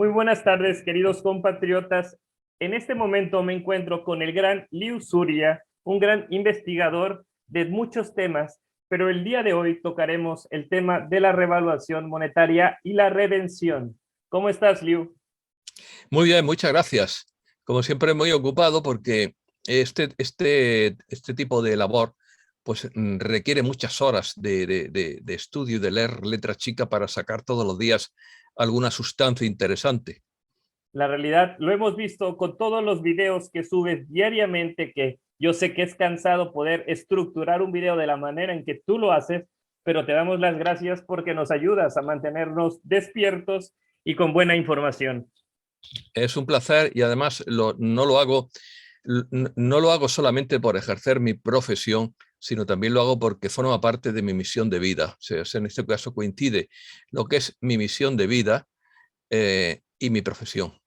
Muy buenas tardes, queridos compatriotas. En este momento me encuentro con el gran Liu Zuria, un gran investigador de muchos temas, pero el día de hoy tocaremos el tema de la revaluación monetaria y la redención. ¿Cómo estás, Liu? Muy bien, muchas gracias. Como siempre, muy ocupado porque este tipo de labor pues, requiere muchas horas de estudio y de leer letra chica para sacar todos los días alguna sustancia interesante. La realidad, lo hemos visto con todos los videos que subes diariamente, que yo sé que es cansado poder estructurar un video de la manera en que tú lo haces, pero te damos las gracias porque nos ayudas a mantenernos despiertos y con buena información. Es un placer y además no lo hago solamente por ejercer mi profesión, sino también lo hago porque forma parte de mi misión de vida. O sea, en este caso coincide lo que es mi misión de vida y mi profesión.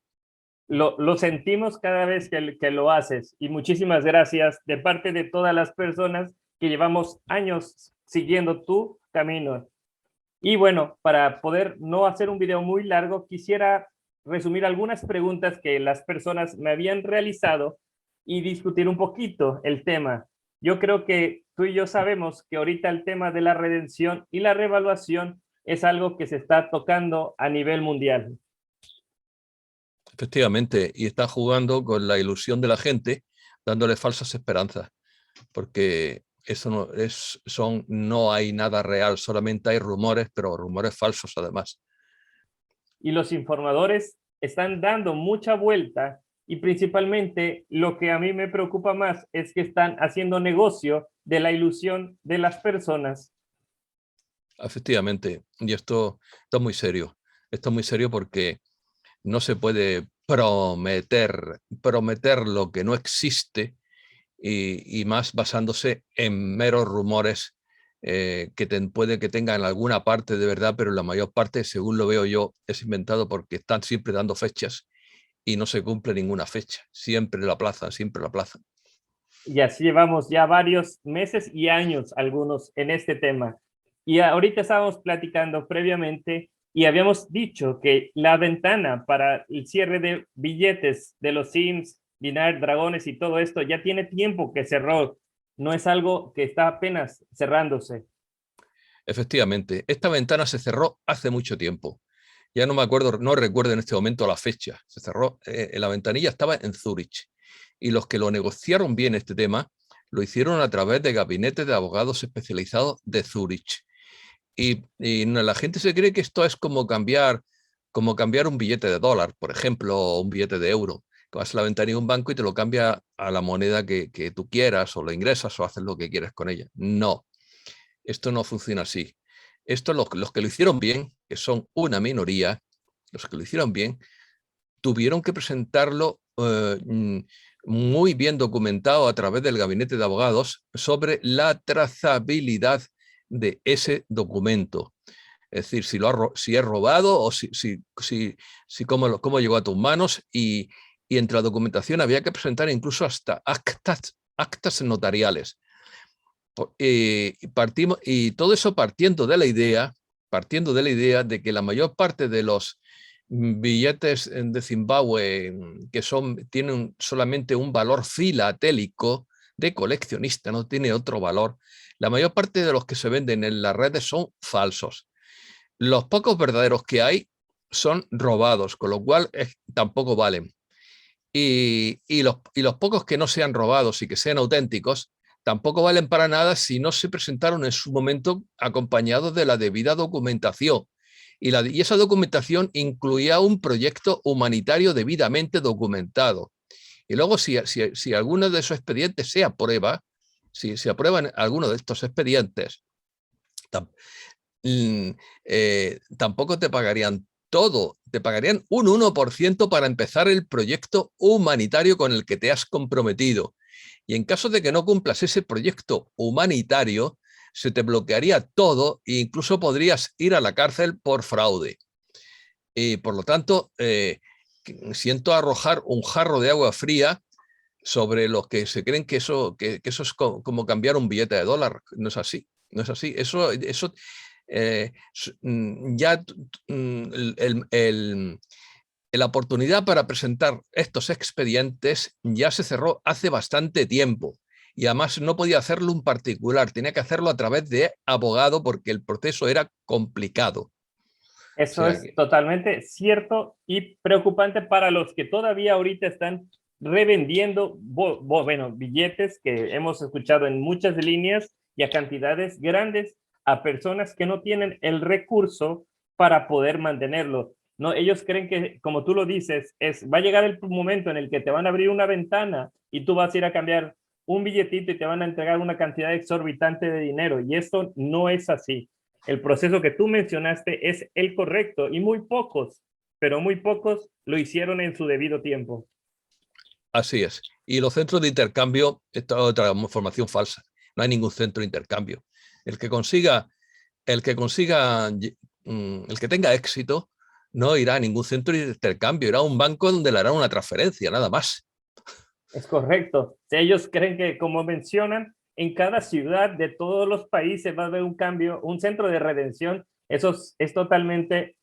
Lo sentimos cada vez que lo haces y muchísimas gracias de parte de todas las personas que llevamos años siguiendo tu camino. Y bueno, para poder no hacer un video muy largo, quisiera resumir algunas preguntas que las personas me habían realizado y discutir un poquito el tema. Yo creo que tú y yo sabemos que ahorita el tema de la redención y la revaluación es algo que se está tocando a nivel mundial. Efectivamente, y está jugando con la ilusión de la gente, dándole falsas esperanzas, porque eso no hay nada real, solamente hay rumores, pero rumores falsos además. Y los informadores están dando mucha vuelta y principalmente lo que a mí me preocupa más es que están haciendo negocio de la ilusión de las personas. Efectivamente, y esto es muy serio. Esto es muy serio porque no se puede prometer lo que no existe y más basándose en meros rumores puede que tengan alguna parte de verdad, pero la mayor parte, según lo veo yo, es inventado porque están siempre dando fechas y no se cumple ninguna fecha. Siempre la aplazan, siempre la aplazan. Y así llevamos ya varios meses y años algunos en este tema. Y ahorita estábamos platicando previamente y habíamos dicho que la ventana para el cierre de billetes de los Sims, Dinar, Dragones y todo esto ya tiene tiempo que cerró. No es algo que está apenas cerrándose. Efectivamente, esta ventana se cerró hace mucho tiempo. Ya no me acuerdo, no recuerdo en este momento la fecha. Se cerró, la ventanilla estaba en Zúrich. Y los que lo negociaron bien este tema, lo hicieron a través de gabinetes de abogados especializados de Zúrich. Y la gente se cree que esto es como cambiar un billete de dólar, por ejemplo, o un billete de euro. Que vas a la ventanilla de un banco y te lo cambia a la moneda que tú quieras, o lo ingresas, o haces lo que quieras con ella. No, esto no funciona así. Esto los que lo hicieron bien, que son una minoría, los que lo hicieron bien, tuvieron que presentarlo muy bien documentado a través del gabinete de abogados sobre la trazabilidad de ese documento. Es decir, si es robado o cómo llegó a tus manos y entre la documentación había que presentar incluso hasta actas notariales. Y todo eso partiendo de la idea de que la mayor parte de los billetes de Zimbabue tienen solamente un valor filatélico de coleccionista, no tiene otro valor. La mayor parte de los que se venden en las redes son falsos. Los pocos verdaderos que hay son robados, con lo cual tampoco valen. Y los pocos que no sean robados y que sean auténticos tampoco valen para nada si no se presentaron en su momento acompañados de la debida documentación. Y esa documentación incluía un proyecto humanitario debidamente documentado. Y luego, si alguno de esos expedientes se aprueba, si se aprueban alguno de estos expedientes, tampoco te pagarían todo, te pagarían un 1% para empezar el proyecto humanitario con el que te has comprometido. Y en caso de que no cumplas ese proyecto humanitario, se te bloquearía todo e incluso podrías ir a la cárcel por fraude. Y por lo tanto, siento arrojar un jarro de agua fría sobre los que se creen que eso es como cambiar un billete de dólar. No es así, no es así. Ya la oportunidad para presentar estos expedientes ya se cerró hace bastante tiempo. Y además no podía hacerlo un particular, tenía que hacerlo a través de abogado porque el proceso era complicado. O Eso sea es que, totalmente cierto y preocupante para los que todavía ahorita están revendiendo bueno, billetes que hemos escuchado en muchas líneas y a cantidades grandes a personas que no tienen el recurso para poder mantenerlo. No, ellos creen que, como tú lo dices, va a llegar el momento en el que te van a abrir una ventana y tú vas a ir a cambiar un billetito y te van a entregar una cantidad exorbitante de dinero. Y esto no es así. El proceso que tú mencionaste es el correcto y muy pocos, pero muy pocos lo hicieron en su debido tiempo. así es. Y los centros de intercambio, esta es otra información falsa. No hay ningún centro de intercambio. El que consiga, el que consiga, el que tenga éxito, no irá a ningún centro de intercambio, irá a un banco donde le harán una transferencia, nada más. Es correcto. Si ellos creen que, como mencionan, en cada ciudad de todos los países va a haber un cambio, un centro de redención. Eso es totalmente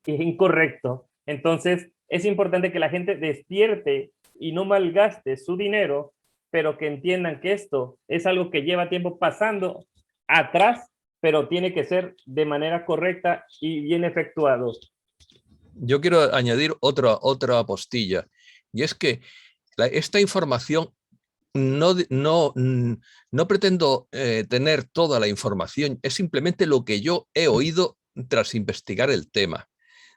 incorrecto. Entonces, es importante que la gente despierte y no malgaste su dinero, pero que entiendan que esto es algo que lleva tiempo pasando atrás, pero tiene que ser de manera correcta y bien efectuado. Yo quiero añadir otra postilla, y es que esta información no pretendo tener toda la información, es simplemente lo que yo he oído tras investigar el tema.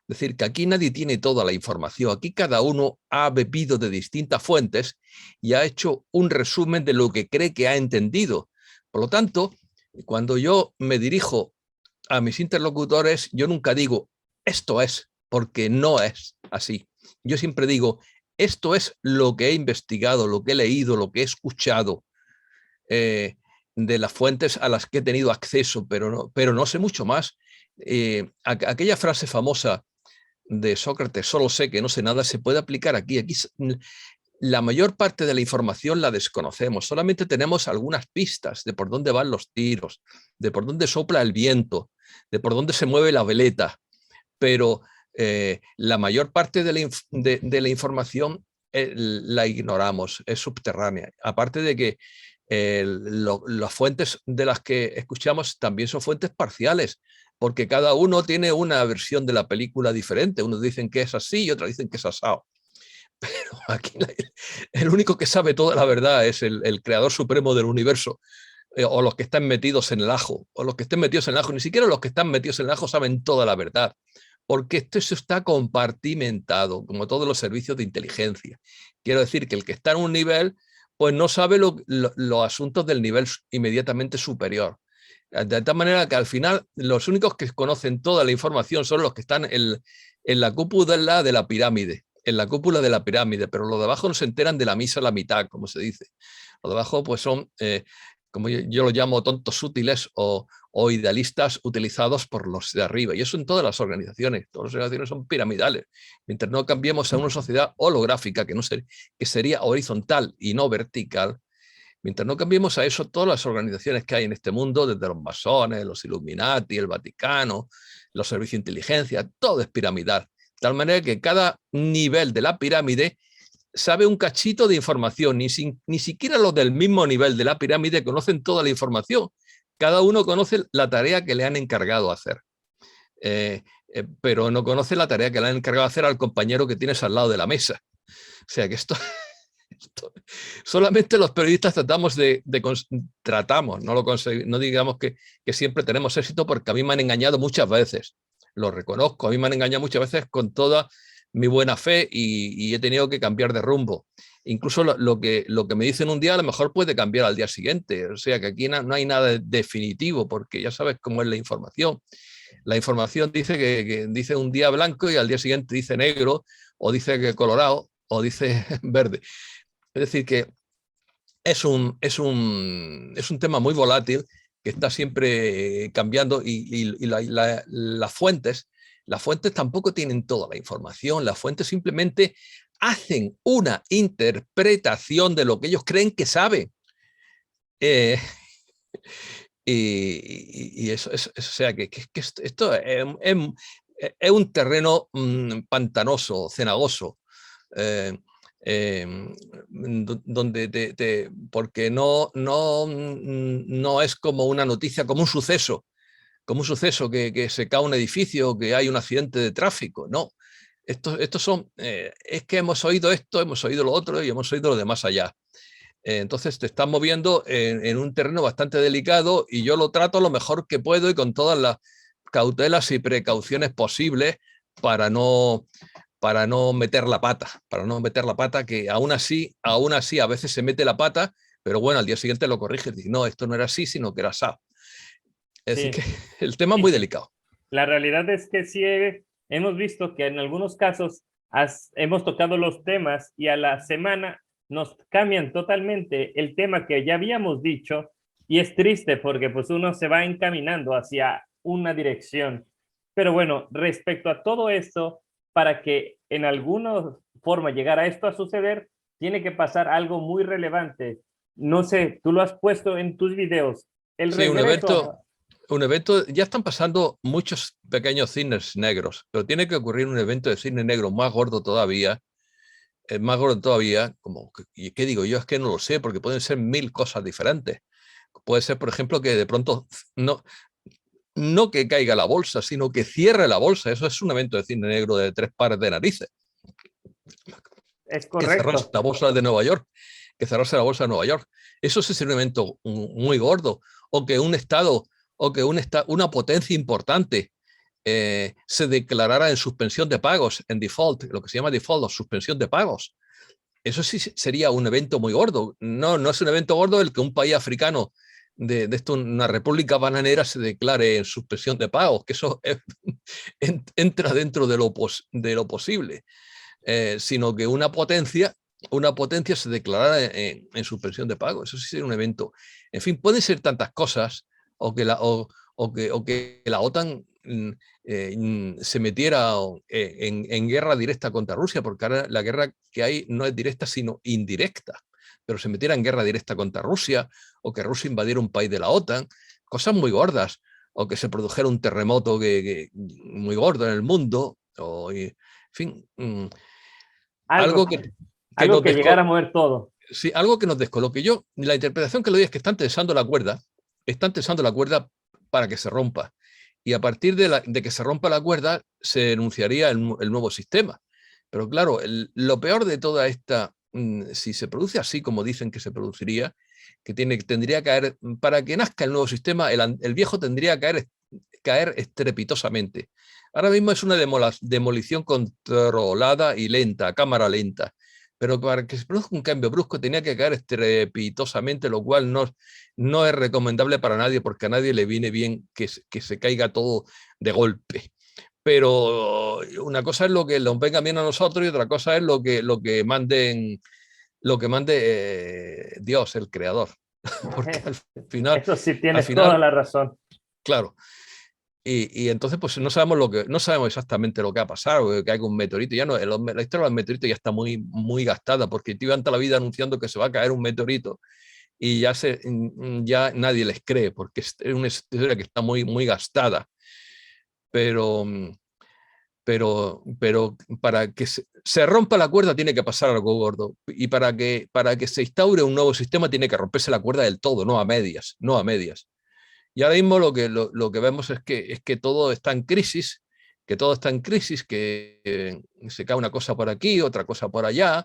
Es decir, que aquí nadie tiene toda la información, aquí cada uno ha bebido de distintas fuentes y ha hecho un resumen de lo que cree que ha entendido. Por lo tanto, cuando yo me dirijo a mis interlocutores, yo nunca digo, esto es, porque no es así. Yo siempre digo, esto es lo que he investigado, lo que he leído, lo que he escuchado de las fuentes a las que he tenido acceso, pero no sé mucho más. Aquella frase famosa de Sócrates, solo sé que no sé nada, se puede aplicar aquí. Aquí la mayor parte de la información la desconocemos, solamente tenemos algunas pistas de por dónde van los tiros, de por dónde sopla el viento, de por dónde se mueve la veleta, pero la mayor parte de la información la ignoramos, es subterránea. Aparte de que las fuentes de las que escuchamos también son fuentes parciales, porque cada uno tiene una versión de la película diferente. Unos dicen que es así y otros dicen que es asado. Pero aquí el único que sabe toda la verdad es el creador supremo del universo, o los que están metidos en el ajo, o los que estén metidos en el ajo. Ni siquiera los que están metidos en el ajo saben toda la verdad, porque esto está compartimentado, como todos los servicios de inteligencia. Quiero decir que el que está en un nivel, pues no sabe los asuntos del nivel inmediatamente superior. De tal manera que al final los únicos que conocen toda la información son los que están en la cúpula de la pirámide, en la cúpula de la pirámide, pero los de abajo no se enteran de la misa a la mitad, como se dice. Los de abajo pues son, como yo lo llamo, tontos útiles o idealistas utilizados por los de arriba. Y eso en todas las organizaciones. Todas las organizaciones son piramidales. Mientras no cambiemos a una sociedad holográfica que sería horizontal y no vertical, mientras no cambiemos a eso, todas las organizaciones que hay en este mundo, desde los masones, los Illuminati, el Vaticano, los servicios de inteligencia, todo es piramidal. De tal manera que cada nivel de la pirámide sabe un cachito de información, ni siquiera los del mismo nivel de la pirámide conocen toda la información. Cada uno conoce la tarea que le han encargado hacer, pero no conoce la tarea que le han encargado hacer al compañero que tienes al lado de la mesa. O sea que esto solamente los periodistas tratamos, no digamos que siempre tenemos éxito, porque a mí me han engañado muchas veces, lo reconozco, a mí me han engañado muchas veces con toda mi buena fe y he tenido que cambiar de rumbo. Incluso lo que me dicen un día a lo mejor puede cambiar al día siguiente, o sea que aquí no hay nada definitivo, porque ya sabes cómo es la información. La información dice que dice un día blanco y al día siguiente dice negro, o dice que colorado, o dice verde. Es decir, que es un tema muy volátil que está siempre cambiando y las fuentes tampoco tienen toda la información. Las fuentes simplemente hacen una interpretación de lo que ellos creen que saben. Eh, y eso, o sea, que esto es un terreno pantanoso, cenagoso, donde porque no es como una noticia, como un suceso que se cae un edificio, que hay un accidente de tráfico, no. Estos son, es que hemos oído esto, hemos oído lo otro y hemos oído lo de más allá. Entonces te estás moviendo en un terreno bastante delicado y yo lo trato lo mejor que puedo y con todas las cautelas y precauciones posibles para no, para no meter la pata, que aún así a veces se mete la pata, pero bueno, al día siguiente lo corriges y no, esto no era así, sino que era así. Es decir, que Sí, el tema es sí, muy sí. delicado. La realidad es que sí hemos visto que en algunos casos hemos tocado los temas y a la semana nos cambian totalmente el tema que ya habíamos dicho y es triste porque pues uno se va encaminando hacia una dirección. Pero bueno, respecto a todo esto, para que en alguna forma llegara esto a suceder, tiene que pasar algo muy relevante. No sé, tú lo has puesto en tus videos. El Sí, regreso. un evento, ya están pasando muchos pequeños cisnes negros, pero tiene que ocurrir un evento de cisne negro más gordo todavía, como, ¿y qué digo yo? Es que no lo sé, porque pueden ser mil cosas diferentes. Puede ser, por ejemplo, que de pronto no que caiga la bolsa, sino que cierre la bolsa. Eso es un evento de cisne negro de 3 pares de narices. Es Que cerrarse correcto. la bolsa de Nueva York, que cerrarse la bolsa de Nueva York. Eso sí es un evento muy gordo, o que un Estado, una potencia importante se declarara en suspensión de pagos, en default, lo que se llama default o suspensión de pagos. Eso sí sería un evento muy gordo. No es un evento gordo el que un país africano de esto, una república bananera, se declare en suspensión de pagos, que eso entra dentro de lo posible, sino que una potencia se declarara en suspensión de pagos. Eso sí sería un evento. En fin, pueden ser tantas cosas, o que la OTAN se metiera en guerra directa contra Rusia, porque ahora la guerra que hay no es directa, sino indirecta, pero se metiera en guerra directa contra Rusia, o que Rusia invadiera un país de la OTAN, cosas muy gordas, o que se produjera un terremoto muy gordo en el mundo, en fin, Algo algo que, que algo nos que llegara a mover todo. sí, algo que nos descoloque. Yo, la interpretación que le doy es que están tensando la cuerda para que se rompa. Y a partir de que se rompa la cuerda, se enunciaría el nuevo sistema. Pero claro, lo peor de toda esta, si se produce así como dicen que se produciría, tendría que caer, para que nazca el nuevo sistema, el viejo tendría que caer estrepitosamente. Ahora mismo es una demolición controlada y lenta, a cámara lenta, pero para que se produzca un cambio brusco tenía que caer estrepitosamente, lo cual no es recomendable para nadie, porque a nadie le viene bien que se caiga todo de golpe. Pero una cosa es lo que nos venga bien a nosotros y otra cosa es lo que mande Dios, el creador. Porque Eso sí, al tienes toda final, la razón. claro, y entonces, pues no sabemos exactamente lo que ha pasado, que hay un meteorito. Ya no, la historia de los meteoritos ya está muy gastada, porque llevan toda la vida anunciando que se va a caer un meteorito y ya nadie les cree, porque es una historia que está muy gastada. Pero, pero para que se rompa la cuerda tiene que pasar algo gordo. Y para que se instaure un nuevo sistema tiene que romperse la cuerda del todo, no a medias, no a medias. Y ahora mismo lo que vemos es que todo está en crisis, que se cae una cosa por aquí, otra cosa por allá,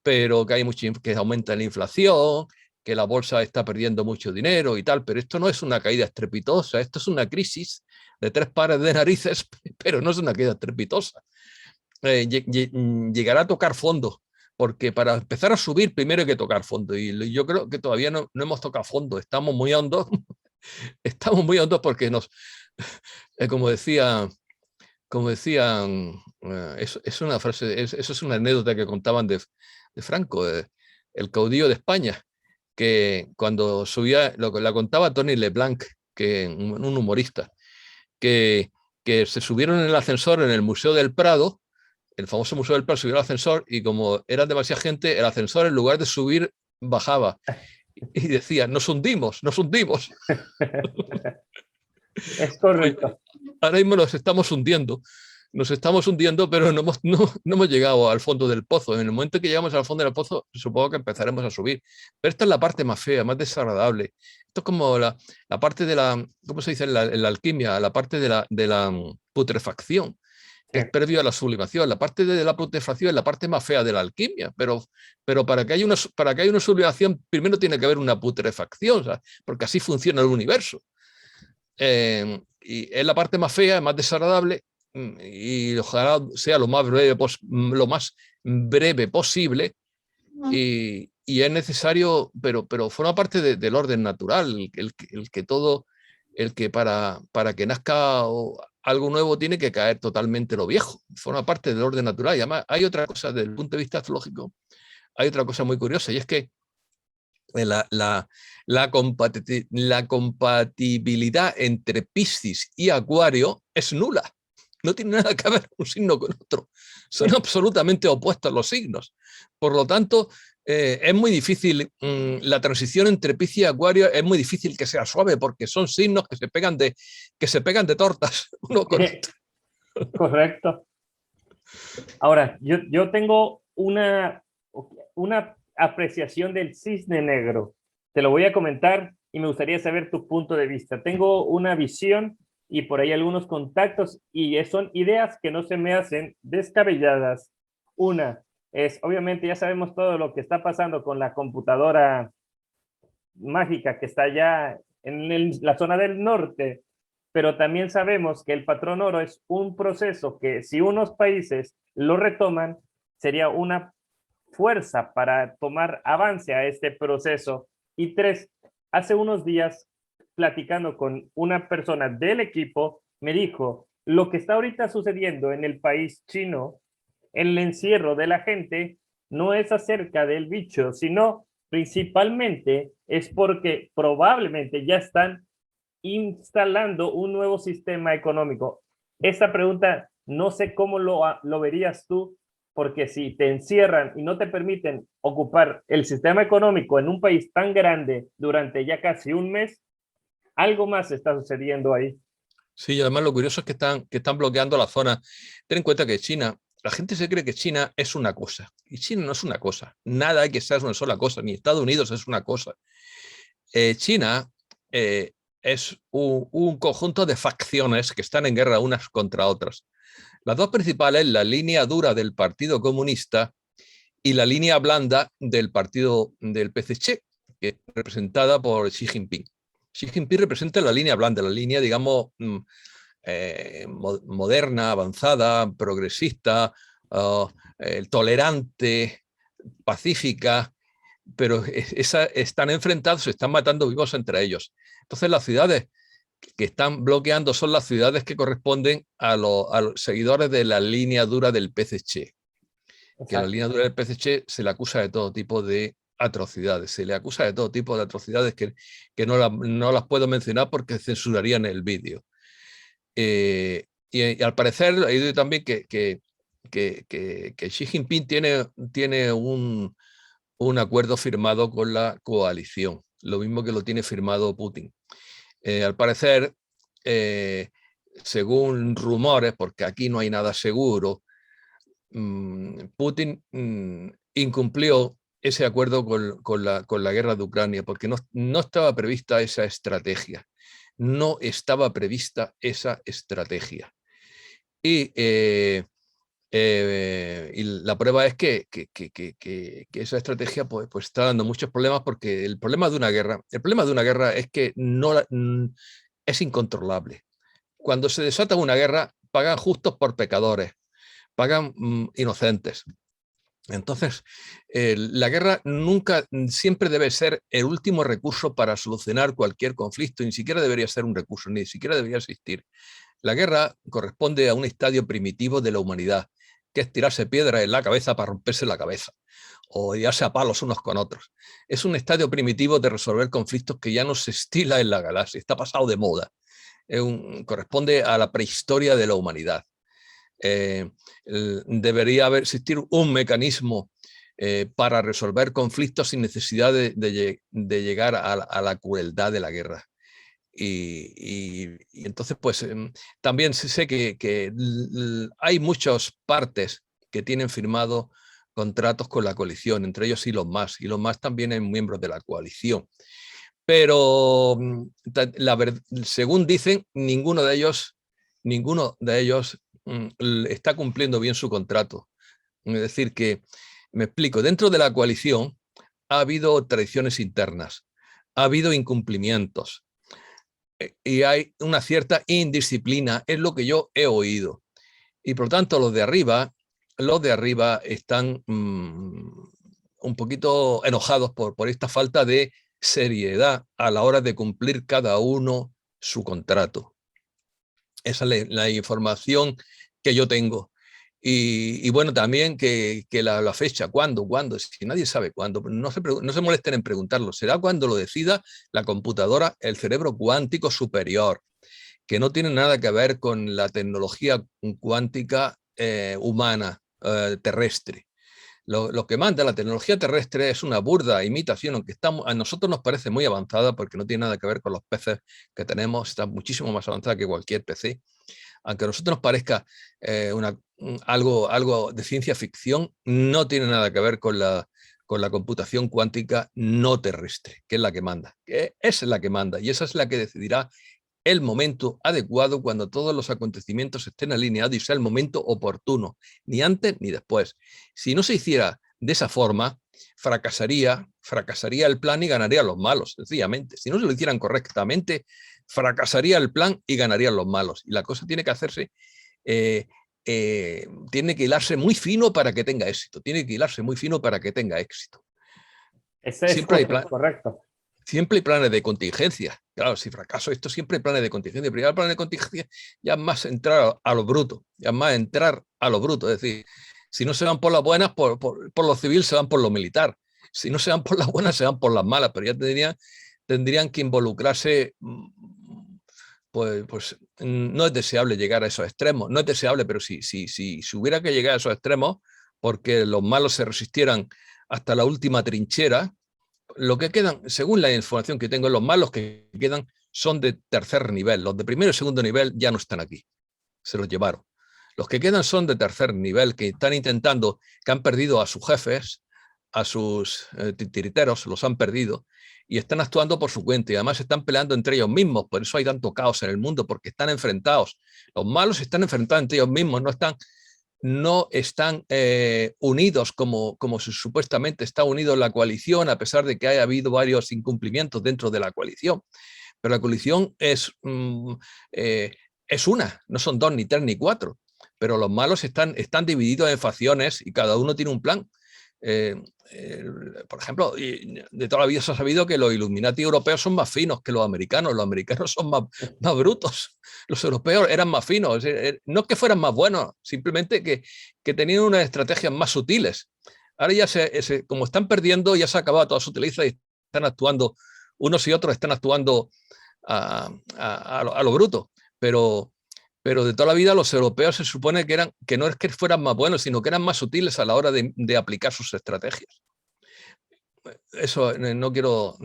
pero que que aumenta la inflación, que la bolsa está perdiendo mucho dinero y tal, pero esto no es una caída estrepitosa, esto es una crisis de 3 pares de narices, pero no es una caída estrepitosa. Llegará a tocar fondo, porque para empezar a subir primero hay que tocar fondo, y yo creo que todavía no hemos tocado fondo, estamos muy hondos, estamos muy hondos porque como decía, como decían, es una frase, eso es una anécdota que contaban de Franco, el caudillo de España, que cuando subía, la contaba Tony Leblanc, un humorista, que, que se subieron en el ascensor en el Museo del Prado, el famoso Museo del Prado, subieron al ascensor y como era demasiada gente, el ascensor en lugar de subir, bajaba. Y decía, nos hundimos, nos hundimos. Es Pues correcto. ahora mismo nos estamos hundiendo, nos estamos hundiendo, pero no hemos llegado al fondo del pozo. En el momento que llegamos al fondo del pozo, supongo que empezaremos a subir. Pero esta es la parte más fea, más desagradable. Esto es como la parte de la, ¿cómo se dice en la alquimia? La parte de la putrefacción, que Sí. es previo a la sublimación. La parte de la putrefacción es la parte más fea de la alquimia, pero para que haya una sublimación, primero tiene que haber una putrefacción, ¿sabes? Porque así funciona el universo. Y es la parte más fea, más desagradable, y ojalá sea lo más breve posible, y es necesario, pero forma parte del orden natural, el que todo, el que para que nazca algo nuevo tiene que caer totalmente lo viejo, forma parte del orden natural. Y además hay otra cosa, desde el punto de vista astrológico, hay otra cosa muy curiosa, y es que la compatibilidad entre Piscis y Acuario es nula. No tiene nada que ver un signo con otro. Son absolutamente opuestos los signos. Por lo tanto, es muy difícil, la transición entre Piscis y Acuario es muy difícil que sea suave, porque son signos que se pegan de tortas uno con otro. Correcto. Ahora, yo tengo una apreciación del cisne negro. Te lo voy a comentar y me gustaría saber tu punto de vista. Tengo una visión y por ahí algunos contactos y son ideas que no se me hacen descabelladas. Una es, obviamente ya sabemos todo lo que está pasando con la computadora mágica que está allá en la zona del norte, pero también sabemos que el patrón oro es un proceso que si unos países lo retoman, sería una fuerza para tomar avance a este proceso. Y tres, hace unos días, platicando con una persona del equipo, me dijo, lo que está ahorita sucediendo en el país chino, el encierro de la gente, no es acerca del bicho, sino principalmente es porque probablemente ya están instalando un nuevo sistema económico. Esta pregunta no sé cómo lo verías tú, porque si te encierran y no te permiten ocupar el sistema económico en un país tan grande durante ya casi un mes, algo más está sucediendo ahí. Sí, y además lo curioso es que están bloqueando la zona. Ten en cuenta que China, la gente se cree que China es una cosa, y China no es una cosa. Nada hay que ser una sola cosa, ni Estados Unidos es una cosa. China es un conjunto de facciones que están en guerra unas contra otras. Las dos principales, la línea dura del Partido Comunista y la línea blanda del partido del PCC, que es representada por Xi Jinping. Xi Jinping representa la línea blanda, la línea, digamos, moderna, avanzada, progresista, tolerante, pacífica, pero están enfrentados, se están matando vivos entre ellos. Entonces las ciudades que están bloqueando son las ciudades que corresponden a los seguidores de la línea dura del PCC, que a la línea dura del PCC se le acusa de todo tipo de atrocidades, se le acusa de todo tipo de atrocidades que no las puedo mencionar porque censurarían el vídeo. Y al parecer he oído también que Xi Jinping tiene un acuerdo firmado con la coalición, lo mismo que lo tiene firmado Putin. Al parecer, según rumores, porque aquí no hay nada seguro, Putin incumplió ese acuerdo con la guerra de Ucrania, porque no estaba prevista esa estrategia. No estaba prevista esa estrategia. Y la prueba es que esa estrategia pues está dando muchos problemas, porque el problema de una guerra es que es incontrolable. Cuando se desata una guerra, pagan justos por pecadores, pagan inocentes. Entonces, la guerra siempre debe ser el último recurso para solucionar cualquier conflicto, y ni siquiera debería ser un recurso, ni siquiera debería existir. La guerra corresponde a un estadio primitivo de la humanidad, que es tirarse piedras en la cabeza para romperse la cabeza, o darse a palos unos con otros. Es un estadio primitivo de resolver conflictos que ya no se estila en la galaxia, está pasado de moda. Corresponde a la prehistoria de la humanidad. Debería existir un mecanismo para resolver conflictos sin necesidad de llegar a la crueldad de la guerra. y entonces, pues también sé que hay muchas partes que tienen firmado contratos con la coalición, entre ellos Elon Musk. Elon Musk también es miembro de la coalición. Pero según dicen, ninguno de ellos está cumpliendo bien su contrato. Es decir, que, me explico, dentro de la coalición ha habido traiciones internas, ha habido incumplimientos y hay una cierta indisciplina, es lo que yo he oído. Y por lo tanto, los de arriba están un poquito enojados por esta falta de seriedad a la hora de cumplir cada uno su contrato. Esa es la información que yo tengo. Y bueno, también que la fecha, ¿cuándo? Si nadie sabe cuándo, no se molesten en preguntarlo. Será cuando lo decida la computadora, el cerebro cuántico superior, que no tiene nada que ver con la tecnología cuántica humana, terrestre. Lo que manda la tecnología terrestre es una burda imitación, aunque a nosotros nos parece muy avanzada porque no tiene nada que ver con los peces que tenemos, está muchísimo más avanzada que cualquier PC. Aunque a nosotros nos parezca algo de ciencia ficción, no tiene nada que ver con la computación cuántica no terrestre, que es la que manda. Esa es la que manda y esa es la que decidirá el momento adecuado cuando todos los acontecimientos estén alineados y sea el momento oportuno, ni antes ni después. Si no se hiciera de esa forma, fracasaría el plan y ganarían los malos, sencillamente. Si no se lo hicieran correctamente, fracasaría el plan y ganarían los malos. Y la cosa tiene que hacerse, tiene que hilarse muy fino para que tenga éxito. Tiene que hilarse muy fino para que tenga éxito. Eso es correcto. Siempre hay planes de contingencia. Claro, si fracaso esto, siempre hay planes de contingencia. Pero ya el plan de contingencia ya es más entrar a lo bruto. Ya es más entrar a lo bruto. Es decir, si no se van por las buenas, por lo civil se van por lo militar. Si no se van por las buenas, se van por las malas. Pero ya tendrían que involucrarse. Pues no es deseable llegar a esos extremos. No es deseable, pero si hubiera que llegar a esos extremos, porque los malos se resistieran hasta la última trinchera, lo que quedan, según la información que tengo, los malos que quedan son de tercer nivel. Los de primero y segundo nivel ya no están aquí. Se los llevaron. Los que quedan son de tercer nivel, que están intentando, que han perdido a sus jefes, a sus titiriteros, los han perdido, y están actuando por su cuenta. Y además están peleando entre ellos mismos. Por eso hay tanto caos en el mundo, porque están enfrentados. Los malos están enfrentados entre ellos mismos, no están unidos como supuestamente está unido la coalición, a pesar de que haya habido varios incumplimientos dentro de la coalición. Pero la coalición es una, no son 2, ni 3, ni 4. Pero los malos están divididos en facciones y cada uno tiene un plan. Por ejemplo, de toda la vida se ha sabido que los Illuminati europeos son más finos que los americanos son más brutos, los europeos eran más finos, no que fueran más buenos, simplemente que tenían unas estrategias más sutiles. Ahora ya como están perdiendo, ya se ha acabado toda su utilización y están actuando, unos y otros están actuando a lo bruto, pero de toda la vida los europeos se supone que no es que fueran más buenos, sino que eran más sutiles a la hora de aplicar sus estrategias. Eso no quiero,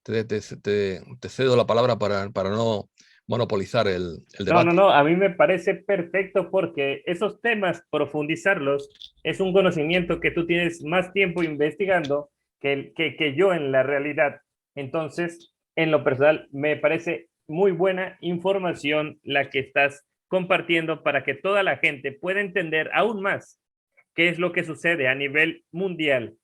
te cedo la palabra para no monopolizar el debate. No, a mí me parece perfecto porque esos temas, profundizarlos, es un conocimiento que tú tienes más tiempo investigando que yo en la realidad. Entonces, en lo personal, me parece muy buena información la que estás compartiendo para que toda la gente pueda entender aún más qué es lo que sucede a nivel mundial.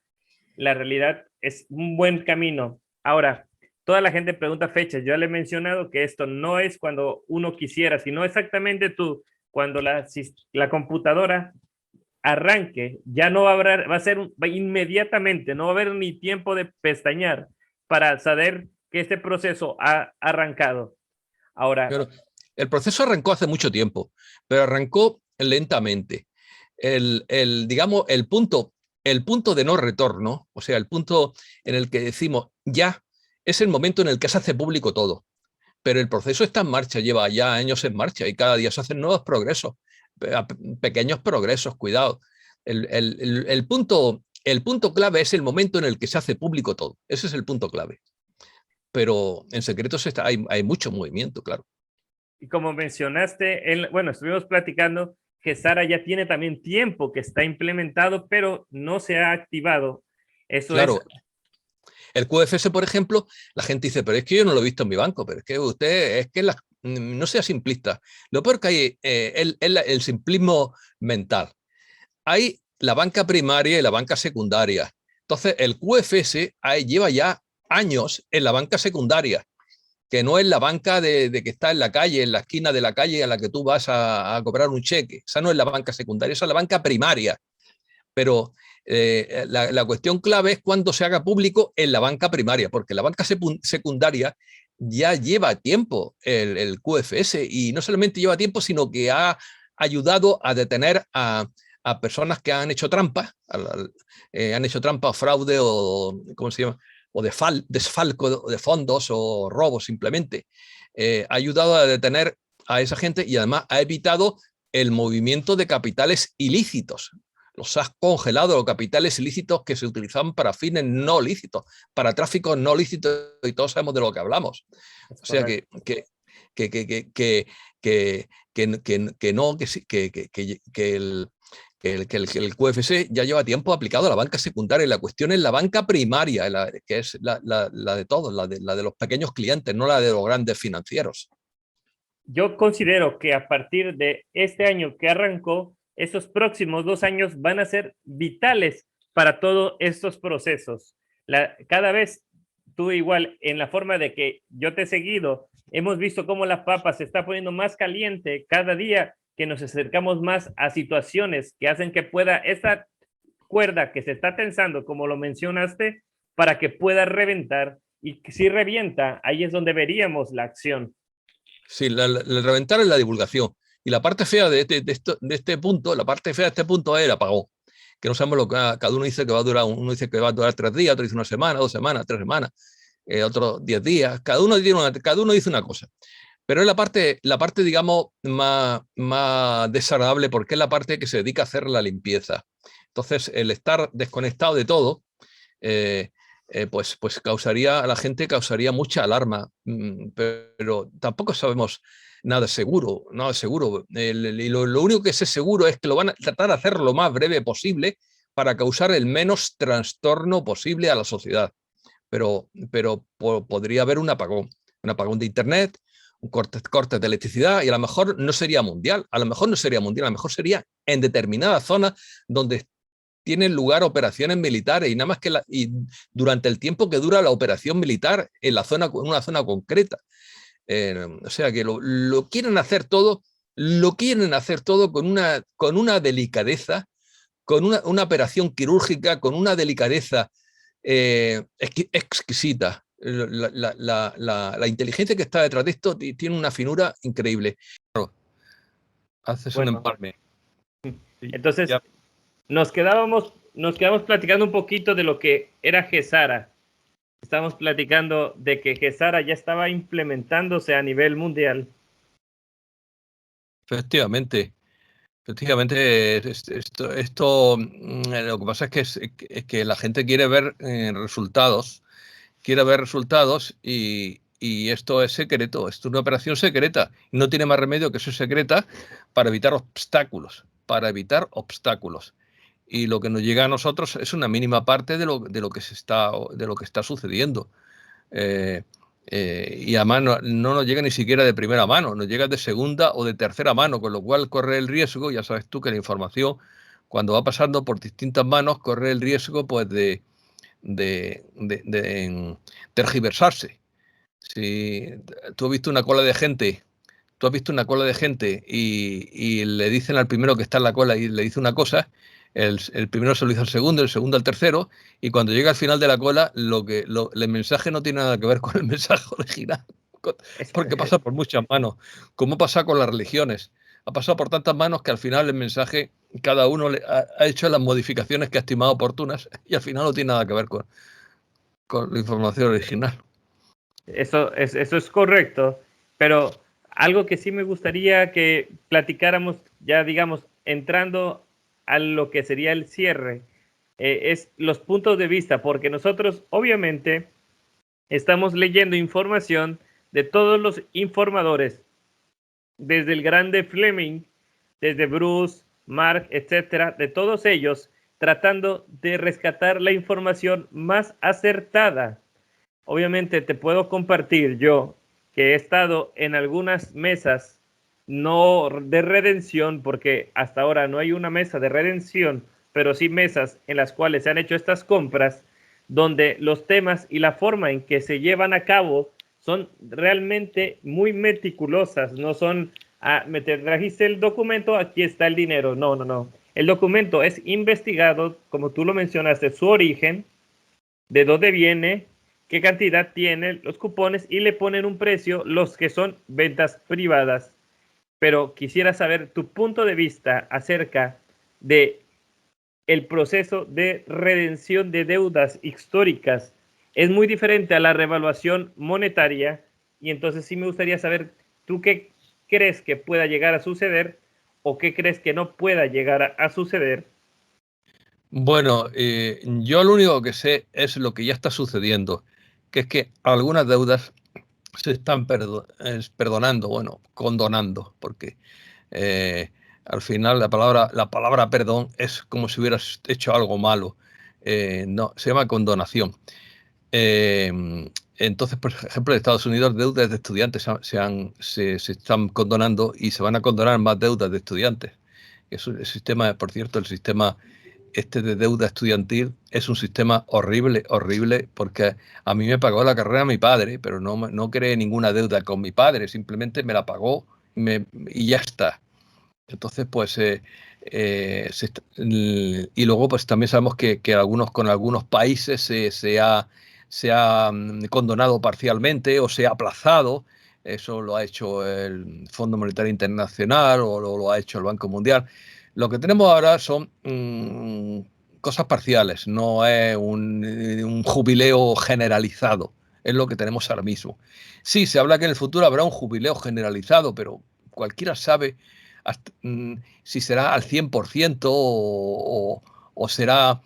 La realidad es un buen camino. Ahora, toda la gente pregunta fechas. Yo le he mencionado que esto no es cuando uno quisiera, sino exactamente tú, cuando la computadora arranque, ya no va a ser inmediatamente, no va a haber ni tiempo de pestañear para saber que este proceso ha arrancado. Ahora, pero el proceso arrancó hace mucho tiempo, pero arrancó lentamente. Digamos, el punto de no retorno, o sea, el punto en el que decimos ya, es el momento en el que se hace público todo. Pero el proceso está en marcha, lleva ya años en marcha y cada día se hacen nuevos progresos, pequeños progresos, cuidado. El punto clave es el momento en el que se hace público todo. Ese es el punto clave. pero en secreto hay mucho movimiento, claro. Y como mencionaste, bueno, estuvimos platicando que Sara ya tiene también tiempo que está implementado, pero no se ha activado. Eso es. Claro, el QFS, por ejemplo, la gente dice, pero es que yo no lo he visto en mi banco, pero es que usted, no sea simplista. Lo peor que hay es el simplismo mental. Hay la banca primaria y la banca secundaria. Entonces, el QFS lleva ya años en la banca secundaria, que no es la banca de que está en la calle, en la esquina de la calle a la que tú vas a cobrar un cheque. Esa no es la banca secundaria, esa es la banca primaria. Pero la cuestión clave es cuando se haga público en la banca primaria, porque la banca secundaria ya lleva tiempo el QFS, y no solamente lleva tiempo, sino que ha ayudado a detener a personas que han hecho trampa, han hecho trampa o fraude o, ¿cómo se llama? O desfalco de fondos o robo simplemente. Ha ayudado a detener a esa gente y además ha evitado el movimiento de capitales ilícitos. Los has congelado, los capitales ilícitos que se utilizaban para fines no lícitos, para tráficos no lícitos, y todos sabemos de lo que hablamos. O sea que el QFS ya lleva tiempo aplicado a la banca secundaria. La cuestión es la banca primaria, que es la de todos, la de los pequeños clientes, no la de los grandes financieros. Yo considero que a partir de este año que arrancó, esos próximos 2 años van a ser vitales para todos estos procesos. Cada vez tú igual, en la forma de que yo te he seguido, hemos visto cómo la papa se está poniendo más caliente cada día que nos acercamos más a situaciones que hacen que pueda esta cuerda que se está tensando, como lo mencionaste, para que pueda reventar, y si revienta, ahí es donde veríamos la acción. Sí, el reventar es la divulgación. Y la parte fea de este punto, la parte fea de este punto es el apagón. Que no sabemos lo que cada uno dice que va a durar. Uno dice que va a durar 3 días, otro dice 1 semana, 2 semanas, 3 semanas, otro 10 días. Cada uno dice una cosa. Pero es la parte digamos, más desagradable, porque es la parte que se dedica a hacer la limpieza. Entonces, el estar desconectado de todo, pues a la gente causaría mucha alarma, pero tampoco sabemos nada seguro, nada seguro. Y lo único que sé seguro es que lo van a tratar de hacer lo más breve posible para causar el menos trastorno posible a la sociedad. Pero podría haber un apagón de internet, un corte de electricidad, y a lo mejor no sería mundial, a lo mejor sería en determinadas zonas donde tienen lugar operaciones militares, y nada más y durante el tiempo que dura la operación militar en una zona concreta. O sea que lo quieren hacer todo, con una delicadeza, con una operación quirúrgica, con una delicadeza exquisita. La inteligencia que está detrás de esto tiene una finura increíble. Claro, haces un empalme. Entonces, ya nos quedamos platicando un poquito de lo que era GESARA. Estamos platicando de que GESARA ya estaba implementándose a nivel mundial. Efectivamente. Efectivamente, esto lo que pasa es que la gente quiere ver resultados, y esto es secreto, esto es una operación secreta. No tiene más remedio que ser secreta para evitar obstáculos. Y lo que nos llega a nosotros es una mínima parte de lo que está sucediendo. Y además no nos llega ni siquiera de primera mano, nos llega de segunda o de tercera mano, con lo cual corre el riesgo, ya sabes tú que la información, cuando va pasando por distintas manos, corre el riesgo pues de tergiversarse. Si tú has visto una cola de gente, y le dicen al primero que está en la cola y le dice una cosa, el primero se lo dice al segundo, el segundo al tercero, y cuando llega al final de la cola, el mensaje no tiene nada que ver con el mensaje original, porque pasa por muchas manos, como pasa con las religiones. Ha pasado por tantas manos que al final el mensaje, cada uno ha hecho las modificaciones que ha estimado oportunas, y al final no tiene nada que ver con la información original. Eso es correcto, pero algo que sí me gustaría que platicáramos, ya digamos, entrando a lo que sería el cierre, es los puntos de vista, porque nosotros obviamente Estamos leyendo información de todos los informadores, desde el grande Fleming, desde Bruce, Mark, etcétera, de todos ellos, tratando de rescatar la información más acertada. Obviamente te puedo compartir yo que he estado en algunas mesas, no de redención, porque hasta ahora no hay una mesa de redención, pero sí mesas en las cuales se han hecho estas compras, donde los temas y la forma en que se llevan a cabo son realmente muy meticulosas, no son, me te trajiste el documento, aquí está el dinero, no, no, no. El documento es investigado, como tú lo mencionaste, su origen, de dónde viene, qué cantidad tiene, los cupones y le ponen un precio los que son ventas privadas. Pero quisiera saber tu punto de vista acerca de el proceso de redención de deudas históricas. Es muy diferente a la revaluación monetaria y entonces sí me gustaría saber tú qué crees que pueda llegar a suceder o qué crees que no pueda llegar a suceder. Bueno, yo lo único que sé es lo que ya está sucediendo, que es que algunas deudas se están perdonando, bueno, condonando, porque eh, al final la palabra perdón es como si hubieras hecho algo malo. No, se llama condonación. Eh, entonces, por ejemplo, en Estados Unidos deudas de estudiantes se están condonando y se van a condonar más deudas de estudiantes. El sistema, por cierto, el sistema este de deuda estudiantil es un sistema horrible, horrible, porque a mí me pagó la carrera mi padre, pero no creé ninguna deuda con mi padre, simplemente me la pagó y ya está. Entonces, pues, y luego, pues también sabemos que con algunos países se ha condonado parcialmente o se ha aplazado. Eso lo ha hecho el Fondo Monetario Internacional o lo ha hecho el Banco Mundial. Lo que tenemos ahora son cosas parciales, no es un jubileo generalizado, es lo que tenemos ahora mismo. Sí, se habla que en el futuro habrá un jubileo generalizado, pero cualquiera sabe si será al 100% o será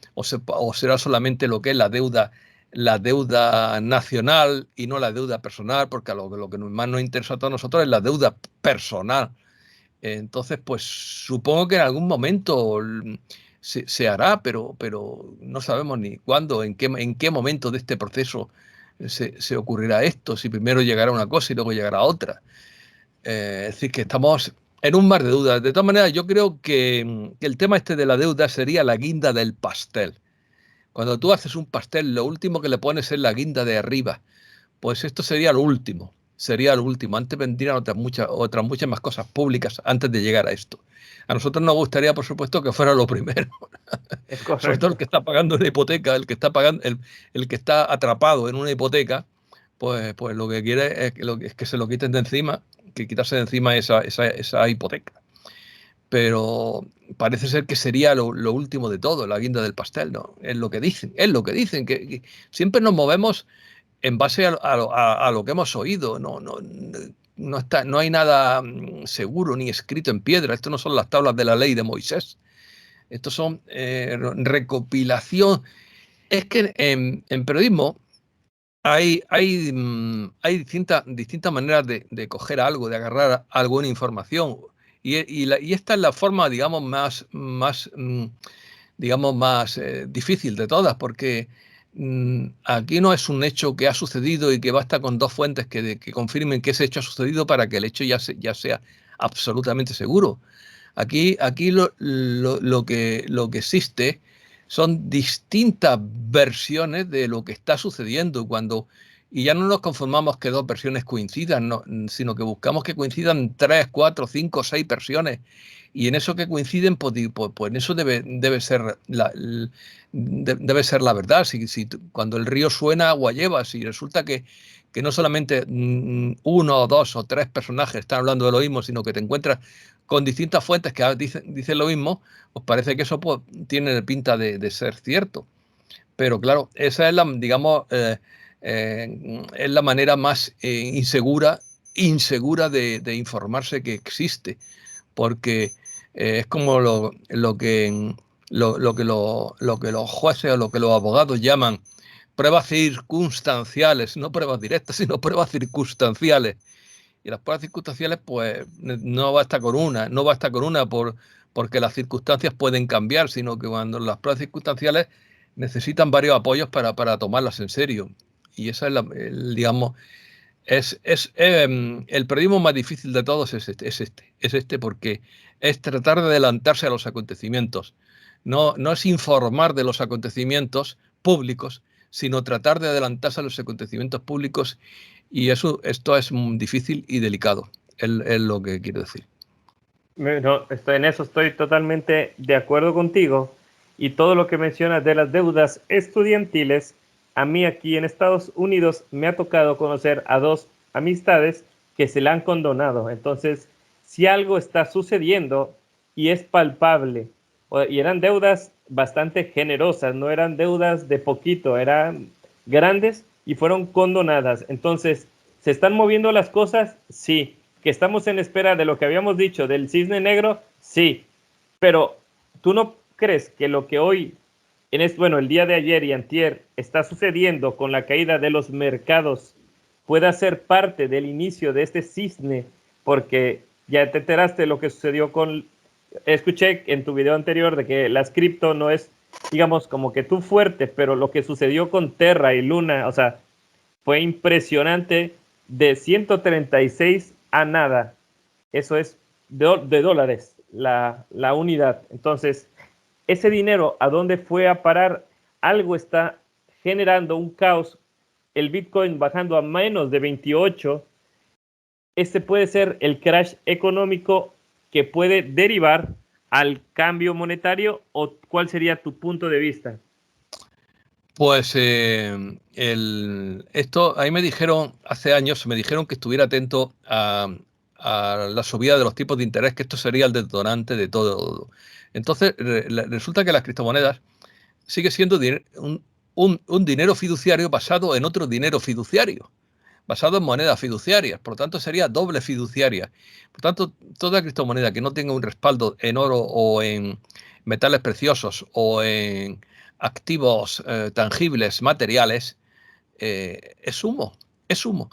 solamente lo que es la deuda nacional y no la deuda personal, porque lo que más nos interesa a todos nosotros es la deuda personal. Entonces, pues supongo que en algún momento se hará, pero no sabemos ni cuándo, en qué momento de este proceso se ocurrirá esto, si primero llegará una cosa y luego llegará otra. Es decir, que estamos en un mar de dudas. De todas maneras, yo creo que el tema este de la deuda sería la guinda del pastel. Cuando tú haces un pastel, lo último que le pones es la guinda de arriba. Pues esto sería lo último. Sería lo último. Antes vendrían otras muchas más cosas públicas antes de llegar a esto. A nosotros nos gustaría, por supuesto, que fuera lo primero. Es Sobre todo el correcto. que está pagando una hipoteca, el que está atrapado en una hipoteca, pues lo que quiere es que se lo quiten de encima, que quitarse de encima esa hipoteca. Pero parece ser que sería lo último de todo, la guinda del pastel, ¿no? Es lo que dicen, que siempre nos movemos en base a lo que hemos oído, no hay nada seguro ni escrito en piedra, esto no son las tablas de la ley de Moisés, estos son recopilación. Es que en periodismo hay distintas maneras de coger algo, de agarrar alguna información. Y esta es la forma, digamos, más difícil de todas, porque aquí no es un hecho que ha sucedido y que basta con dos fuentes que confirmen que ese hecho ha sucedido para que el hecho ya sea absolutamente seguro. Aquí lo que existe son distintas versiones de lo que está sucediendo y ya no nos conformamos que dos versiones coincidan, no, sino que buscamos que coincidan tres, cuatro, cinco, seis versiones. Y en eso que coinciden, pues en eso debe ser debe ser la verdad. Cuando el río suena, agua lleva. Si resulta que no solamente uno o dos o tres personajes están hablando de lo mismo, sino que te encuentras con distintas fuentes que dicen lo mismo, pues parece que eso pues, tiene pinta de ser cierto. Pero claro, esa es digamos, es la manera más insegura de informarse que existe, porque es como lo que los jueces o lo que los abogados llaman pruebas circunstanciales, no pruebas directas, sino pruebas circunstanciales. Y las pruebas circunstanciales, pues no basta con una, porque las circunstancias pueden cambiar, sino que cuando las pruebas circunstanciales necesitan varios apoyos para tomarlas en serio. Y esa es digamos, el periodismo más difícil de todos es este, porque es tratar de adelantarse a los acontecimientos. No es informar de los acontecimientos públicos, sino tratar de adelantarse a los acontecimientos públicos, y esto es difícil y delicado, es lo que quiero decir. No, en eso estoy totalmente de acuerdo contigo. Y todo lo que mencionas de las deudas estudiantiles, a mí aquí en Estados Unidos me ha tocado conocer a dos amistades que se la han condonado. Entonces, si algo está sucediendo y es palpable, y eran deudas bastante generosas, no eran deudas de poquito, eran grandes y fueron condonadas. Entonces, ¿se están moviendo las cosas? Sí. ¿Que estamos en espera de lo que habíamos dicho del cisne negro? Sí. Pero ¿tú no crees que lo que hoy, bueno, el día de ayer y antier, está sucediendo con la caída de los mercados pueda ser parte del inicio de este cisne? Porque ya te enteraste de lo que sucedió escuché en tu video anterior de que las cripto no es, digamos, como que tú fuerte, pero lo que sucedió con Terra y Luna, o sea, fue impresionante, de 136 a nada. Eso es de dólares la unidad. Entonces, ese dinero, ¿a dónde fue a parar? Algo está generando un caos. El Bitcoin bajando a menos de 28. Este puede ser el crash económico que puede derivar al cambio monetario, ¿o cuál sería tu punto de vista? Pues ahí me dijeron, hace años, me dijeron que estuviera atento a la subida de los tipos de interés, que esto sería el detonante de todo. Entonces, resulta que las criptomonedas sigue siendo un dinero fiduciario basado en otro dinero fiduciario, basado en monedas fiduciarias, por lo tanto sería doble fiduciaria. Por tanto, toda criptomoneda que no tenga un respaldo en oro o en metales preciosos o en activos tangibles, materiales, es humo, es humo.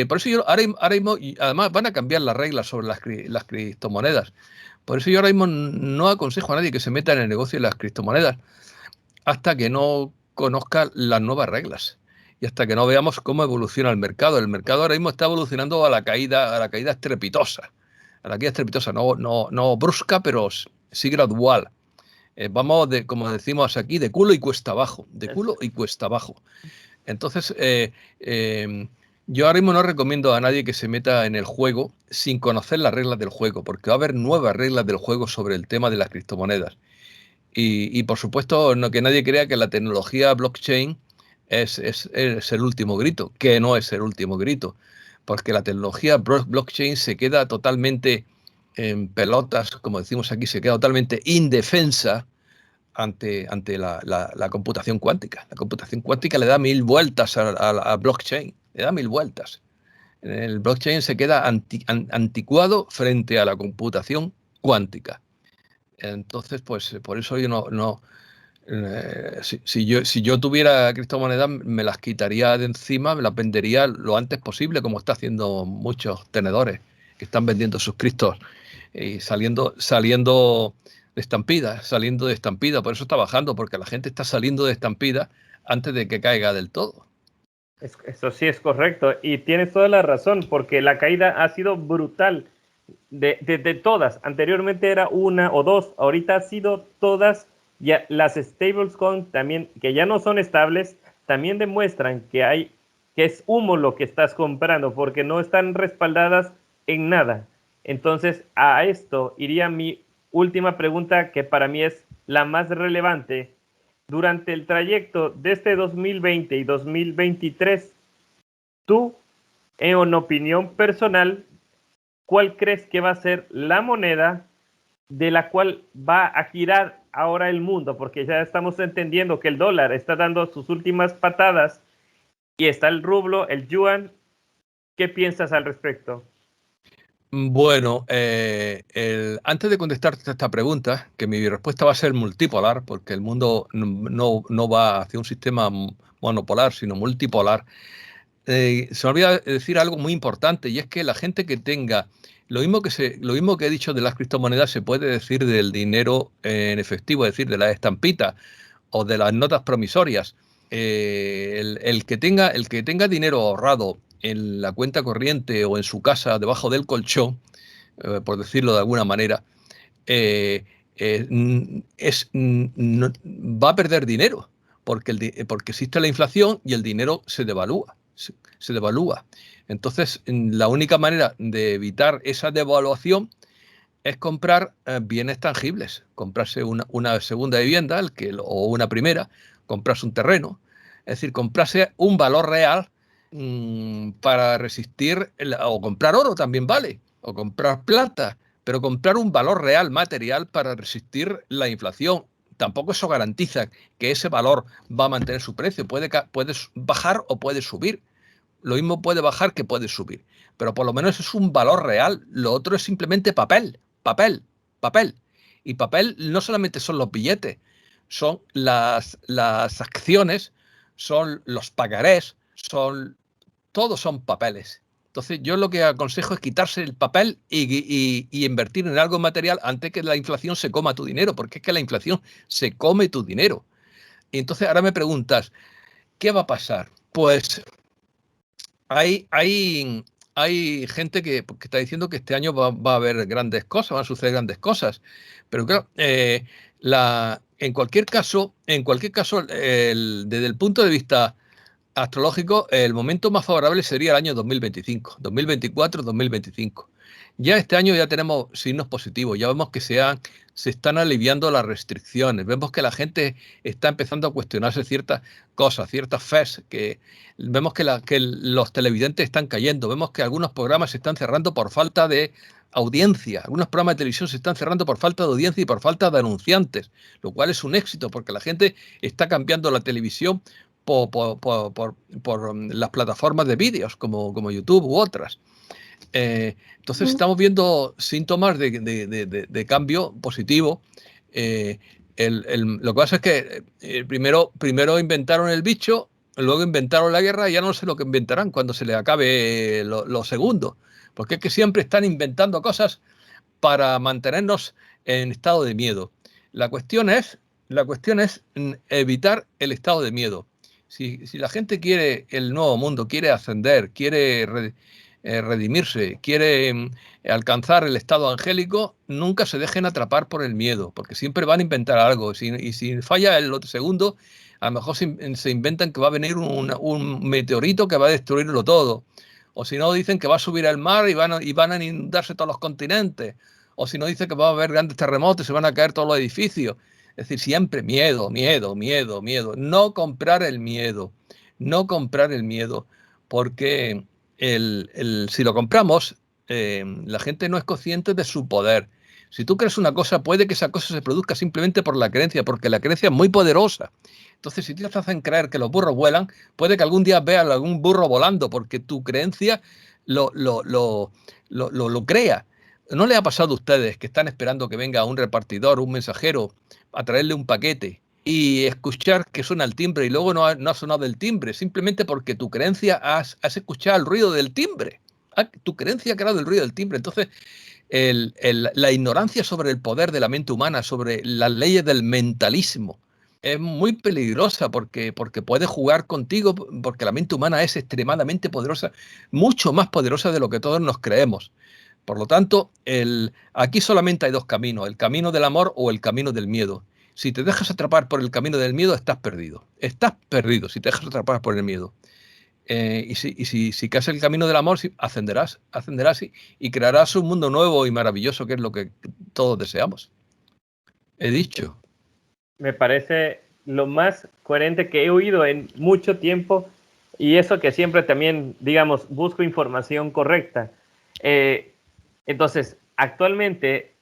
Por eso yo ahora mismo, y además van a cambiar las reglas sobre las criptomonedas. Por eso yo ahora mismo no aconsejo a nadie que se meta en el negocio de las criptomonedas hasta que no conozca las nuevas reglas y hasta que no veamos cómo evoluciona el mercado. El mercado ahora mismo está evolucionando a la caída estrepitosa. A la caída estrepitosa, no brusca, pero sí gradual. Vamos, como decimos aquí, de culo y cuesta abajo. De culo y cuesta abajo. Entonces, yo ahora mismo no recomiendo a nadie que se meta en el juego sin conocer las reglas del juego, porque va a haber nuevas reglas del juego sobre el tema de las criptomonedas. Y por supuesto, no que nadie crea que la tecnología blockchain es el último grito, que no es el último grito, porque la tecnología blockchain se queda totalmente en pelotas, como decimos aquí, se queda totalmente indefensa ante la computación cuántica. La computación cuántica le da 1000 vueltas a blockchain, le da 1000 vueltas. El blockchain se queda anticuado frente a la computación cuántica. Entonces, pues por eso yo no si yo tuviera criptomonedas, me las quitaría de encima, me las vendería lo antes posible, como está haciendo muchos tenedores que están vendiendo sus criptos y saliendo saliendo de estampida. Por eso está bajando, porque la gente está saliendo de estampida antes de que caiga del todo. Eso sí es correcto y tienes toda la razón, porque la caída ha sido brutal de todas. Anteriormente era una o dos, ahorita ha sido todas. Ya las stablecoins también, que ya no son estables, también demuestran que es humo lo que estás comprando, porque no están respaldadas en nada. Entonces, a esto iría mi última pregunta, que para mí es la más relevante. Durante el trayecto de este 2020 y 2023, tú, en opinión personal, ¿cuál crees que va a ser la moneda de la cual va a girar ahora el mundo? Porque ya estamos entendiendo que el dólar está dando sus últimas patadas y está el rublo, el yuan. ¿Qué piensas al respecto? Bueno, antes de contestarte esta pregunta, que mi respuesta va a ser multipolar, porque el mundo no va hacia un sistema monopolar, sino multipolar. Se me olvida decir algo muy importante, y es que la gente que tenga lo mismo que he dicho de las criptomonedas se puede decir del dinero en efectivo, es decir, de la estampita o de las notas promisorias. El que tenga dinero ahorrado en la cuenta corriente o en su casa debajo del colchón, por decirlo de alguna manera, eh, va a perder dinero, porque, porque existe la inflación y el dinero se devalúa. Se devalúa. Entonces, la única manera de evitar esa devaluación es comprar bienes tangibles, comprarse una segunda vivienda o una primera, comprarse un terreno, es decir, comprarse un valor real para resistir, o comprar oro también vale, o comprar plata, pero comprar un valor real material para resistir la inflación. Tampoco eso garantiza que ese valor va a mantener su precio, puede bajar o puede subir. Lo mismo puede bajar que puede subir, pero por lo menos es un valor real. Lo otro es simplemente papel, papel, papel. Y papel no solamente son los billetes, son las acciones, son los pagarés, todos son papeles. Entonces yo lo que aconsejo es quitarse el papel y invertir en algo material antes que la inflación se coma tu dinero, porque es que la inflación se come tu dinero. Y entonces ahora me preguntas, ¿qué va a pasar? Pues hay, hay, hay gente que está diciendo que este año va a haber grandes cosas, van a suceder grandes cosas. Pero claro, en cualquier caso, desde el punto de vista astrológico, el momento más favorable sería el año 2025, 2024, 2025. Ya este año ya tenemos signos positivos, ya vemos que se están aliviando las restricciones, vemos que la gente está empezando a cuestionarse ciertas cosas, ciertas fes, que vemos que los televidentes están cayendo, vemos que algunos programas se están cerrando por falta de audiencia, algunos programas de televisión se están cerrando por falta de audiencia y por falta de anunciantes, lo cual es un éxito porque la gente está cambiando la televisión por las plataformas de vídeos como YouTube u otras. Entonces estamos viendo síntomas de cambio positivo. Eh, lo que pasa es que primero inventaron el bicho, luego inventaron la guerra y ya no sé lo que inventarán cuando se les acabe lo segundo. Porque es que siempre están inventando cosas para mantenernos en estado de miedo. La cuestión es, la cuestión es evitar el estado de miedo. Si la gente quiere el nuevo mundo, quiere ascender, quiere redimirse, quiere alcanzar el estado angélico, nunca se dejen atrapar por el miedo, porque siempre van a inventar algo. Y si falla el segundo, a lo mejor se inventan que va a venir un meteorito que va a destruirlo todo. O si no, dicen que va a subir el mar y van a inundarse todos los continentes. O si no, dicen que va a haber grandes terremotos y se van a caer todos los edificios. Es decir, siempre miedo, miedo, miedo, miedo. No comprar el miedo. No comprar el miedo. Porque si lo compramos, la gente no es consciente de su poder. Si tú crees una cosa, puede que esa cosa se produzca simplemente por la creencia, porque la creencia es muy poderosa. Entonces, si te hacen creer que los burros vuelan, puede que algún día veas algún burro volando, porque tu creencia lo crea. ¿No le ha pasado a ustedes que están esperando que venga un repartidor, un mensajero, a traerle un paquete y escuchar que suena el timbre y luego no ha sonado el timbre, simplemente porque tu creencia has escuchado el ruido del timbre? Tu creencia ha creado el ruido del timbre. Entonces, la ignorancia sobre el poder de la mente humana, sobre las leyes del mentalismo, es muy peligrosa porque puede jugar contigo, porque la mente humana es extremadamente poderosa, mucho más poderosa de lo que todos nos creemos. Por lo tanto, aquí solamente hay dos caminos, el camino del amor o el camino del miedo. Si te dejas atrapar por el camino del miedo, estás perdido. Estás perdido si te dejas atrapar por el miedo. Si caes el camino del amor, ascenderás, ascenderás y crearás un mundo nuevo y maravilloso, que es lo que todos deseamos. He dicho. Me parece lo más coherente que he oído en mucho tiempo, y eso que siempre también, digamos, busco información correcta. Entonces, actualmente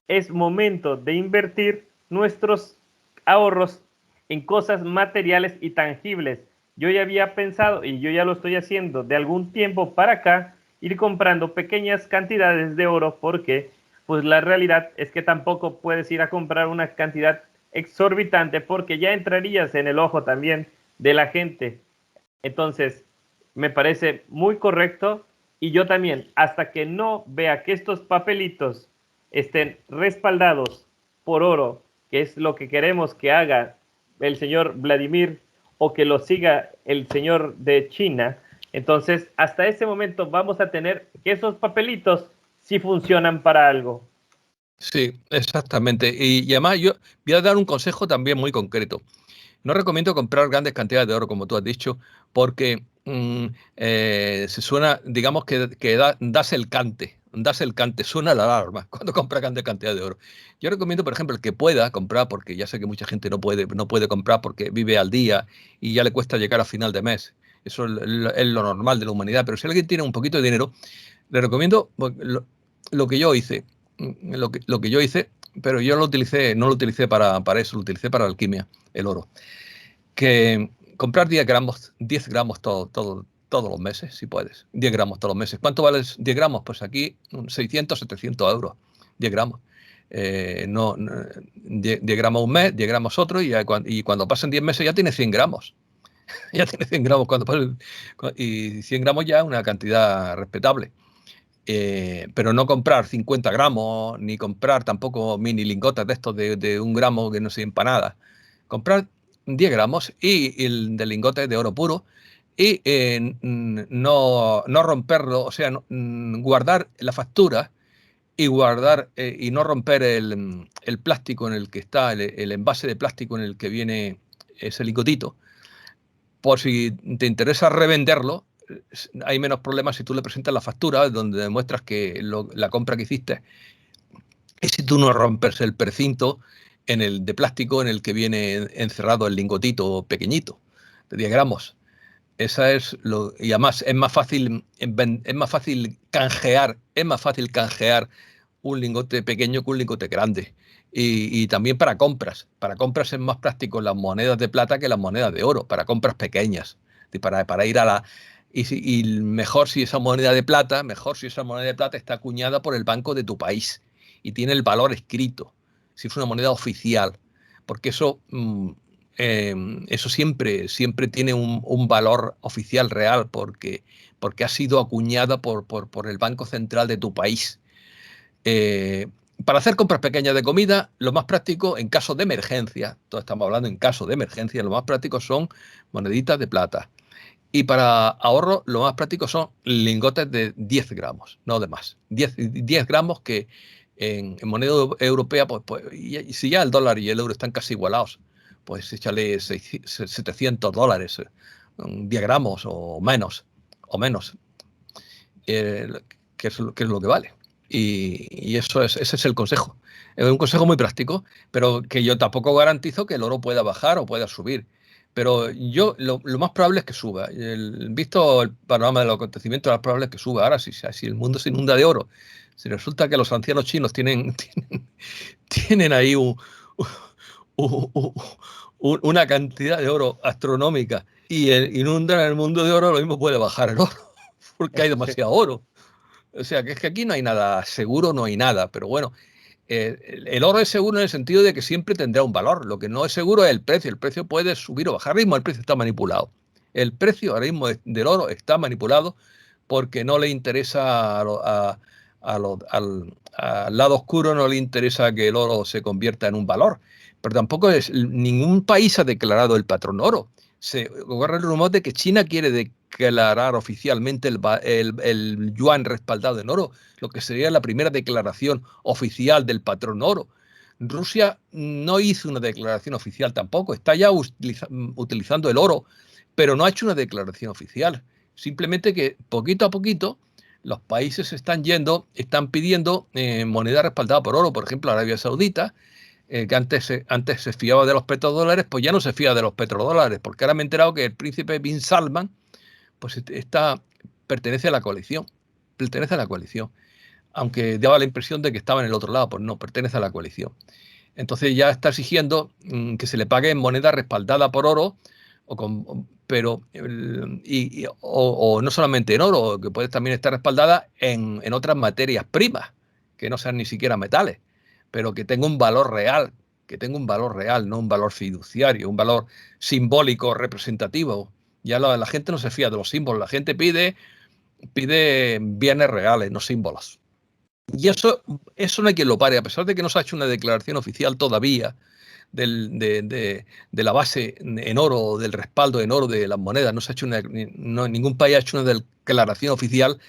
es momento de invertir nuestros ahorros en cosas materiales y tangibles. Yo ya había pensado, y yo ya lo estoy haciendo de algún tiempo para acá, ir comprando pequeñas cantidades de oro, porque pues la realidad es que tampoco puedes ir a comprar una cantidad exorbitante, porque ya entrarías en el ojo también de la gente. Entonces, me parece muy correcto, y yo también, hasta que no vea que estos papelitos estén respaldados por oro, que es lo que queremos que haga el señor Vladimir o que lo siga el señor de China, entonces hasta ese momento vamos a tener que esos papelitos sí funcionan para algo. Sí, exactamente. Y además yo voy a dar un consejo también muy concreto. No recomiendo comprar grandes cantidades de oro, como tú has dicho, porque se suena, digamos que das el cante, suena la alarma cuando compra grandes cantidades de oro. Yo recomiendo, por ejemplo, el que pueda comprar, porque ya sé que mucha gente no puede comprar porque vive al día y ya le cuesta llegar a final de mes. Eso es lo normal de la humanidad. Pero si alguien tiene un poquito de dinero, le recomiendo pues, lo que yo hice. Lo que yo hice, pero yo no lo utilicé para eso, lo utilicé para alquimia, el oro. Que comprar 10 gramos todos los meses, si puedes. 10 gramos todos los meses. ¿Cuánto vale 10 gramos? Pues aquí 600, 700 euros. 10 gramos. No, 10 gramos un mes, 10 gramos otro, y cuando pasen 10 meses ya tiene 100 gramos. Ya tiene 100 gramos. Y 100 gramos ya es una cantidad respetable. Pero no comprar 50 gramos, ni comprar tampoco mini lingotes de estos de 1 gramo que no sirven para nada. Comprar 10 gramos y el de lingotes de oro puro, y no romperlo, o sea, guardar la factura y no romper el plástico en el que está, el envase de plástico en el que viene ese lingotito. Por si te interesa revenderlo, hay menos problemas si tú le presentas la factura donde demuestras que la compra que hiciste, y si tú no rompes el precinto de plástico en el que viene encerrado el lingotito pequeñito de 10 gramos. Y además es más fácil canjear un lingote pequeño que un lingote grande. Y también para compras. Para compras es más práctico las monedas de plata que las monedas de oro, para compras pequeñas. Para ir a la. Y mejor si esa moneda de plata está acuñada por el banco de tu país y tiene el valor escrito, si es una moneda oficial. Porque eso siempre tiene un valor oficial real, porque ha sido acuñada por el Banco Central de tu país. Eh, para hacer compras pequeñas de comida, lo más práctico en caso de emergencia, todos estamos hablando en caso de emergencia, lo más práctico son moneditas de plata. Y para ahorro, lo más práctico son lingotes de 10 gramos, no de más. 10 gramos que en moneda europea, y si ya el dólar y el euro están casi igualados, pues échale $700, 10 gramos o menos, eh, que es lo que vale. Y ese es el consejo. Es un consejo muy práctico, pero que yo tampoco garantizo que el oro pueda bajar o pueda subir. Pero lo más probable es que suba. Visto el panorama de los acontecimientos, lo más probable es que suba. Ahora, si el mundo se inunda de oro, si resulta que los ancianos chinos tienen ahí una cantidad de oro astronómica y inundan el mundo de oro, lo mismo puede bajar el oro, porque hay demasiado oro. O sea, que es que aquí no hay nada seguro, no hay nada. Pero bueno, el oro es seguro en el sentido de que siempre tendrá un valor. Lo que no es seguro es el precio. El precio puede subir o bajar. Ahora mismo el precio está manipulado. El precio ahora mismo del oro está manipulado porque no le interesa al lado oscuro, no le interesa que el oro se convierta en un valor. Pero tampoco ningún país ha declarado el patrón oro. Se corre el rumor de que China quiere declarar oficialmente el yuan respaldado en oro, lo que sería la primera declaración oficial del patrón oro. Rusia no hizo una declaración oficial tampoco, está ya utilizando el oro, pero no ha hecho una declaración oficial. Simplemente que poquito a poquito los países están pidiendo moneda respaldada por oro. Por ejemplo, Arabia Saudita, que antes se fiaba de los petrodólares, pues ya no se fía de los petrodólares, porque ahora me he enterado que el príncipe Bin Salman pues pertenece a la coalición, aunque daba la impresión de que estaba en el otro lado, pues no, pertenece a la coalición. Entonces ya está exigiendo que se le pague en moneda respaldada por oro, o no solamente en oro, que puede también estar respaldada en otras materias primas, que no sean ni siquiera metales, pero que tenga un valor real, no un valor fiduciario, un valor simbólico, representativo. Ya la gente no se fía de los símbolos, la gente pide bienes reales, no símbolos. Y eso no hay quien lo pare, a pesar de que no se ha hecho una declaración oficial todavía de la base en oro, del respaldo en oro de las monedas. No se ha hecho ningún país ha hecho una declaración oficial,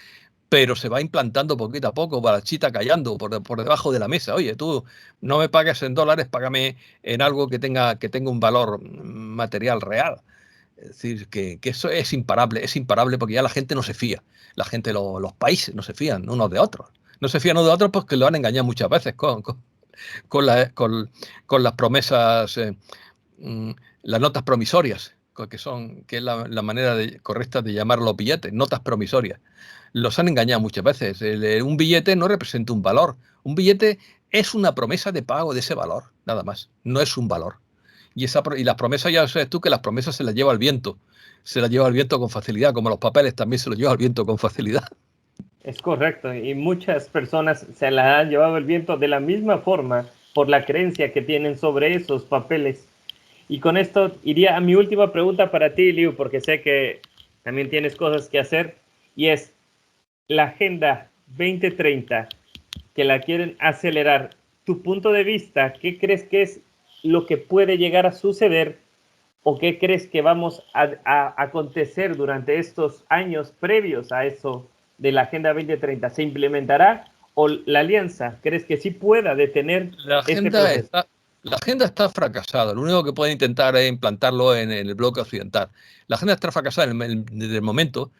pero se va implantando poquito a poco, barachita callando por debajo de la mesa. Oye, tú no me pagues en dólares, págame en algo que tenga un valor material real. Es decir, que eso es imparable porque ya la gente no se fía. La gente, los países no se fían unos de otros. No se fían unos de otros porque lo han engañado muchas veces con, con las promesas, mm, las notas promisorias, que es la manera correcta de llamar los billetes, notas promisorias. Los han engañado muchas veces. Un billete no representa un valor. Un billete es una promesa de pago de ese valor, nada más. No es un valor. Y las promesas, ya sabes tú que las promesas se las lleva el viento. Se las lleva el viento con facilidad, como los papeles también se los lleva el viento con facilidad. Es correcto, y muchas personas se las han llevado el viento de la misma forma por la creencia que tienen sobre esos papeles. Y con esto iría a mi última pregunta para ti, Liu, porque sé que también tienes cosas que hacer, y es la Agenda 2030, que la quieren acelerar. Tu punto de vista, ¿qué crees que es lo que puede llegar a suceder o qué crees que vamos a acontecer durante estos años previos a eso de la Agenda 2030? ¿Se implementará o la alianza crees que sí pueda detener este proceso? La agenda está fracasada. Lo único que pueden intentar es implantarlo en el bloque occidental. La agenda está fracasada desde el momento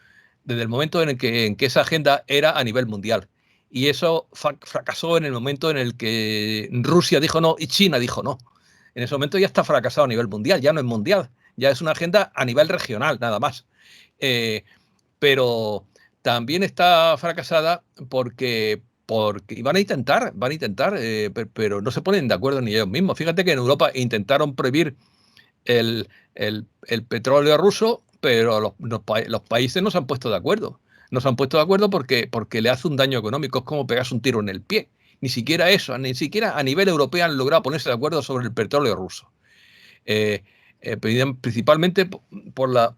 en que esa agenda era a nivel mundial. Y eso fracasó en el momento en el que Rusia dijo no y China dijo no. En ese momento ya está fracasado a nivel mundial, ya no es mundial, ya es una agenda a nivel regional, nada más. Pero también está fracasada porque y van a intentar, pero no se ponen de acuerdo ni ellos mismos. Fíjate que en Europa intentaron prohibir el petróleo ruso, pero los países no se han puesto de acuerdo. No se han puesto de acuerdo porque le hace un daño económico, es como pegarse un tiro en el pie. Ni siquiera eso, ni siquiera a nivel europeo han logrado ponerse de acuerdo sobre el petróleo ruso. Eh, Principalmente por la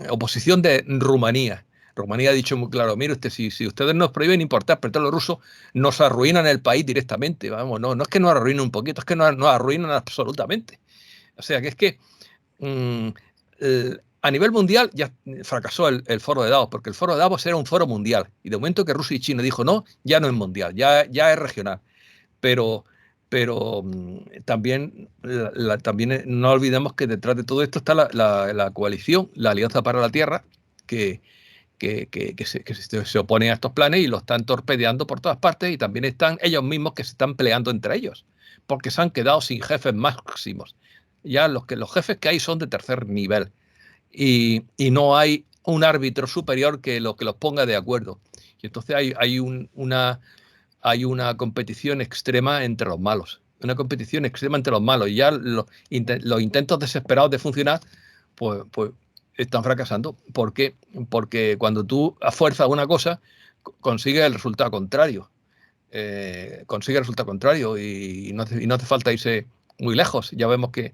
oposición de Rumanía. Rumanía ha dicho muy claro, mire usted, si ustedes nos prohíben importar petróleo ruso, nos arruinan el país directamente. Vamos, no es que nos arruinen un poquito, es que nos arruinan absolutamente. O sea, que es que mm, a nivel mundial ya fracasó el foro de Davos, porque el foro de Davos era un foro mundial. Y de momento que Rusia y China dijo no, ya no es mundial, ya es regional. Pero, pero también, también no olvidemos que detrás de todo esto está la coalición, la Alianza para la Tierra, que se opone a estos planes y lo están torpedeando por todas partes, y también están ellos mismos que se están peleando entre ellos, porque se han quedado sin jefes máximos. Ya los jefes que hay son de tercer nivel y no hay un árbitro superior que los ponga de acuerdo. Y entonces hay una competición extrema entre los malos. Una competición extrema entre los malos. Y ya los intentos desesperados de funcionar, pues están fracasando. ¿Por qué? Porque cuando tú fuerzas una cosa, consigues el resultado contrario. Consigue el resultado contrario y no hace falta irse muy lejos. Ya vemos que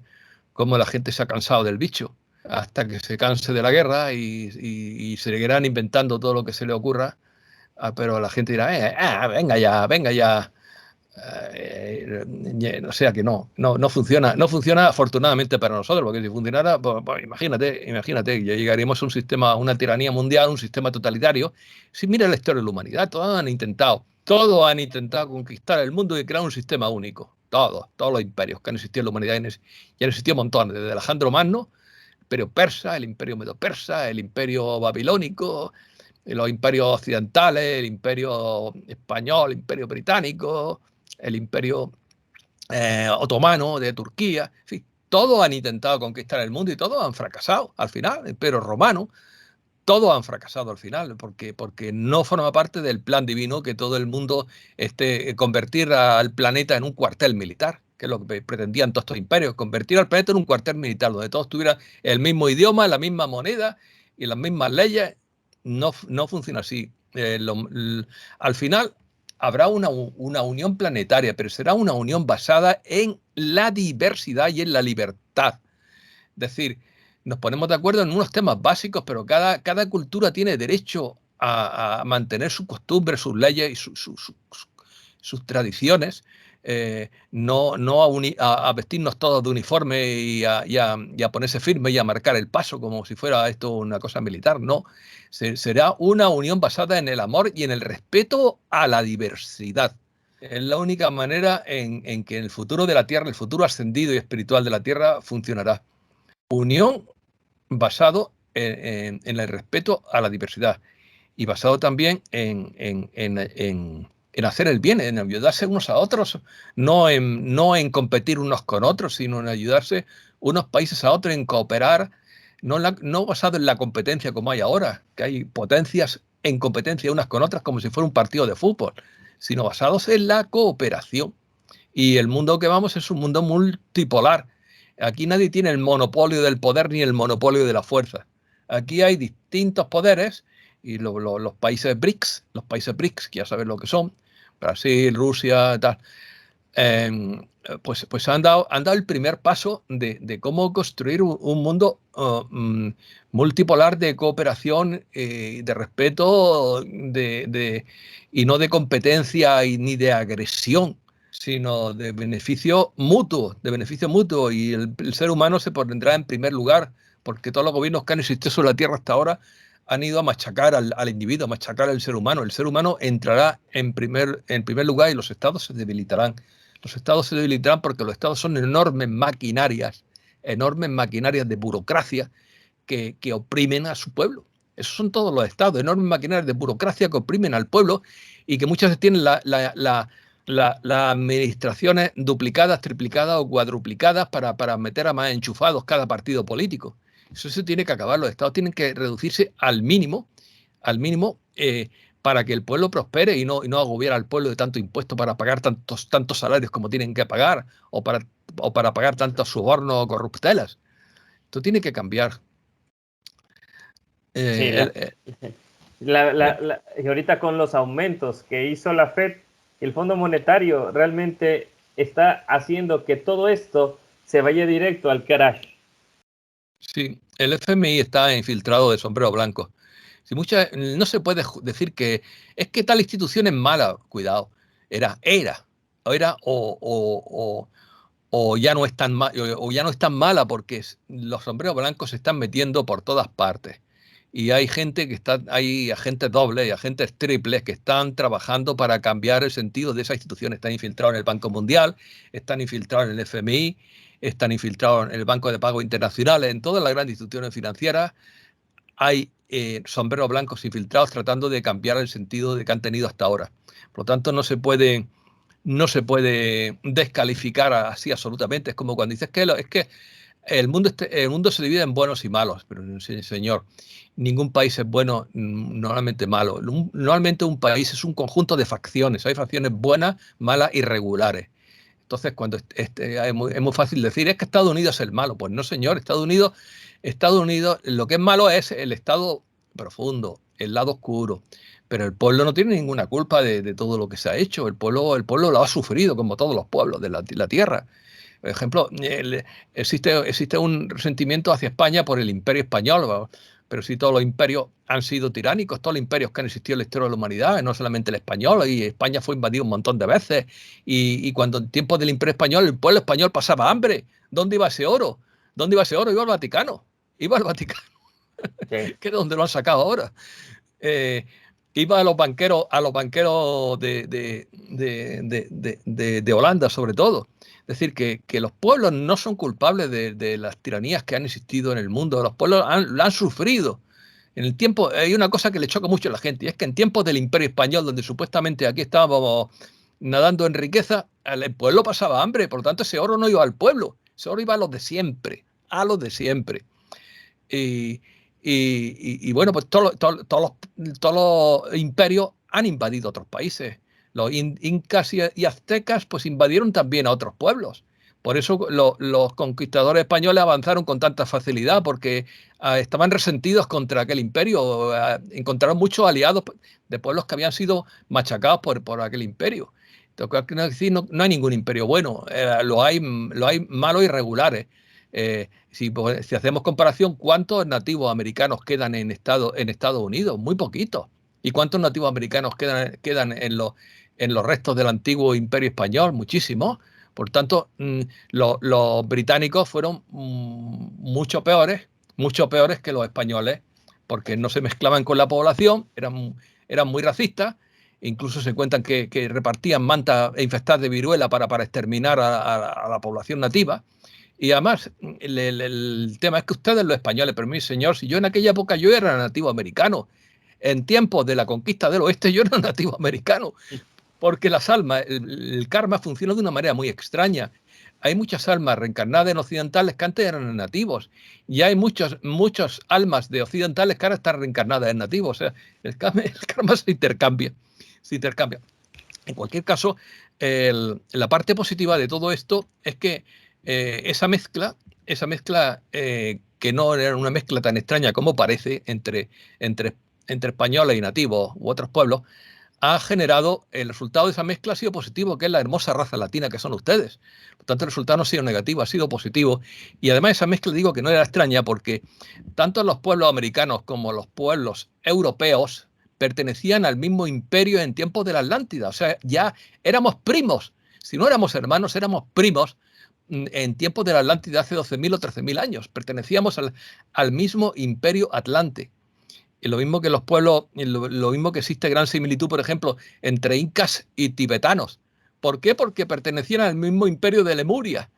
cómo la gente se ha cansado del bicho hasta que se canse de la guerra y se seguirán inventando todo lo que se le ocurra. Pero la gente dirá, venga ya. O sea que no funciona. No funciona afortunadamente para nosotros, porque si funcionara, pues imagínate, ya llegaríamos a un sistema, una tiranía mundial, un sistema totalitario. Si mira la historia de la humanidad, todos han intentado conquistar el mundo y crear un sistema único. Todos los imperios que han existido en la humanidad, y han existido montones, desde Alejandro Magno, el imperio persa, el imperio medo-persa, el imperio babilónico, los imperios occidentales, el imperio español, el imperio británico, el imperio otomano de Turquía, en fin, todos han intentado conquistar el mundo y todos han fracasado al final. El imperio romano, todos han fracasado al final, porque no forma parte del plan divino que todo el mundo convertir al planeta en un cuartel militar, que es lo que pretendían todos estos imperios, convertir al planeta en un cuartel militar, donde todos tuvieran el mismo idioma, la misma moneda y las mismas leyes. No, no funciona así. Al final habrá una unión planetaria, pero será una unión basada en la diversidad y en la libertad. Es decir, nos ponemos de acuerdo en unos temas básicos, pero cada cultura tiene derecho a mantener sus costumbres, sus leyes y sus tradiciones, no a vestirnos todos de uniforme y a ponerse firme y a marcar el paso como si fuera esto una cosa militar. No, será una unión basada en el amor y en el respeto a la diversidad. Es la única manera en que el futuro de la Tierra, el futuro ascendido y espiritual de la Tierra funcionará. Unión basado en el respeto a la diversidad y basado también en hacer el bien, en ayudarse unos a otros, no en competir unos con otros, sino en ayudarse unos países a otros, en cooperar, no basado en la competencia como hay ahora, que hay potencias en competencia unas con otras como si fuera un partido de fútbol, sino basados en la cooperación. Y el mundo que vamos es un mundo multipolar. Aquí nadie tiene el monopolio del poder ni el monopolio de la fuerza. Aquí hay distintos poderes y los países BRICS, que ya sabes lo que son, Brasil, Rusia, tal, pues han dado el primer paso de cómo construir un mundo multipolar de cooperación, de respeto y no de competencia ni de agresión, sino de beneficio mutuo, y el ser humano se pondrá en primer lugar, porque todos los gobiernos que han existido sobre la Tierra hasta ahora han ido a machacar al individuo, a machacar al ser humano. El ser humano entrará en primer lugar y los estados se debilitarán. Los estados se debilitarán porque los estados son enormes maquinarias de burocracia que oprimen a su pueblo. Esos son todos los estados, enormes maquinarias de burocracia que oprimen al pueblo y que muchas veces tienen las administraciones duplicadas, triplicadas o cuadruplicadas para meter a más enchufados cada partido político. Eso se tiene que acabar. Los estados tienen que reducirse al mínimo, para que el pueblo prospere y no agobiar al pueblo de tanto impuesto para pagar tantos salarios como tienen que pagar o para pagar tantos sobornos o corruptelas. Esto tiene que cambiar. Sí, y ahorita con los aumentos que hizo la Fed, el Fondo Monetario realmente está haciendo que todo esto se vaya directo al crash. Sí, el FMI está infiltrado de sombrero blanco. No se puede decir que es que tal institución es mala. Cuidado, era o ya no es tan o ya no es tan mala, porque los sombreros blancos se están metiendo por todas partes. Y hay hay agentes dobles y agentes triples que están trabajando para cambiar el sentido de esa institución. Están infiltrados en el Banco Mundial, están infiltrados en el FMI, están infiltrados en el Banco de Pagos Internacionales, en todas las grandes instituciones financieras. Hay sombreros blancos infiltrados tratando de cambiar el sentido que han tenido hasta ahora. Por lo tanto, no se puede descalificar así absolutamente. Es como cuando dices que el mundo se divide en buenos y malos, pero señor, ningún país es bueno, normalmente malo. Normalmente un país es un conjunto de facciones. Hay facciones buenas, malas y regulares. Entonces, cuando es muy fácil decir, es que Estados Unidos es el malo. Pues no, señor, Estados Unidos, lo que es malo es el estado profundo, el lado oscuro. Pero el pueblo no tiene ninguna culpa de todo lo que se ha hecho. El pueblo lo ha sufrido, como todos los pueblos de la tierra. Por ejemplo, existe un resentimiento hacia España por el imperio español, pero si todos los imperios han sido tiránicos, todos los imperios que han existido en la historia de la humanidad, no solamente el español, y España fue invadido un montón de veces, y cuando en tiempos del imperio español el pueblo español pasaba hambre, ¿dónde iba ese oro? ¿Dónde iba ese oro? Iba al Vaticano, sí. Que es donde lo han sacado ahora. Iba a los banqueros de Holanda, sobre todo. Es decir, que los pueblos no son culpables de las tiranías que han existido en el mundo. Los pueblos la han sufrido. En el tiempo, hay una cosa que le choca mucho a la gente, y es que en tiempos del Imperio Español, donde supuestamente aquí estábamos nadando en riqueza, el pueblo pasaba hambre. Por lo tanto, ese oro no iba al pueblo, ese oro iba a los de siempre, Y bueno, pues todos los imperios han invadido otros países. Los incas y aztecas pues invadieron también a otros pueblos. Por eso los conquistadores españoles avanzaron con tanta facilidad, porque estaban resentidos contra aquel imperio. Encontraron muchos aliados de pueblos que habían sido machacados por aquel imperio. Entonces, no hay ningún imperio bueno, lo hay malos y regulares. Si hacemos comparación, ¿cuántos nativos americanos quedan en Estados Unidos? Muy poquitos. ¿Y cuántos nativos americanos quedan en los restos del antiguo imperio español? Muchísimos. Por tanto, los británicos fueron mucho peores que los españoles, porque no se mezclaban con la población, eran muy racistas. Incluso se cuentan que repartían mantas infectadas de viruela para exterminar a la población nativa. Y además, el tema es que ustedes, los españoles, pero mi señor, si yo en aquella época yo era nativo americano, en tiempos de la conquista del oeste yo era nativo americano, porque las almas, el karma funciona de una manera muy extraña. Hay muchas almas reencarnadas en occidentales que antes eran nativos, y hay muchas almas de occidentales que ahora están reencarnadas en nativos. O sea, el karma se intercambia. En cualquier caso, la parte positiva de todo esto es que esa mezcla que no era una mezcla tan extraña como parece entre españoles y nativos u otros pueblos, ha generado, el resultado de esa mezcla ha sido positivo, que es la hermosa raza latina que son ustedes. Por tanto, el resultado no ha sido negativo, ha sido positivo. Y además esa mezcla, digo que no era extraña, porque tanto los pueblos americanos como los pueblos europeos pertenecían al mismo imperio en tiempos de la Atlántida. O sea, ya éramos primos. Si no éramos hermanos, éramos primos en tiempos de la Atlántida hace 12.000 o 13.000 años. Pertenecíamos al mismo imperio atlante. Y lo mismo que los pueblos, lo mismo que existe gran similitud, por ejemplo, entre incas y tibetanos. ¿Por qué? Porque pertenecían al mismo imperio de Lemuria,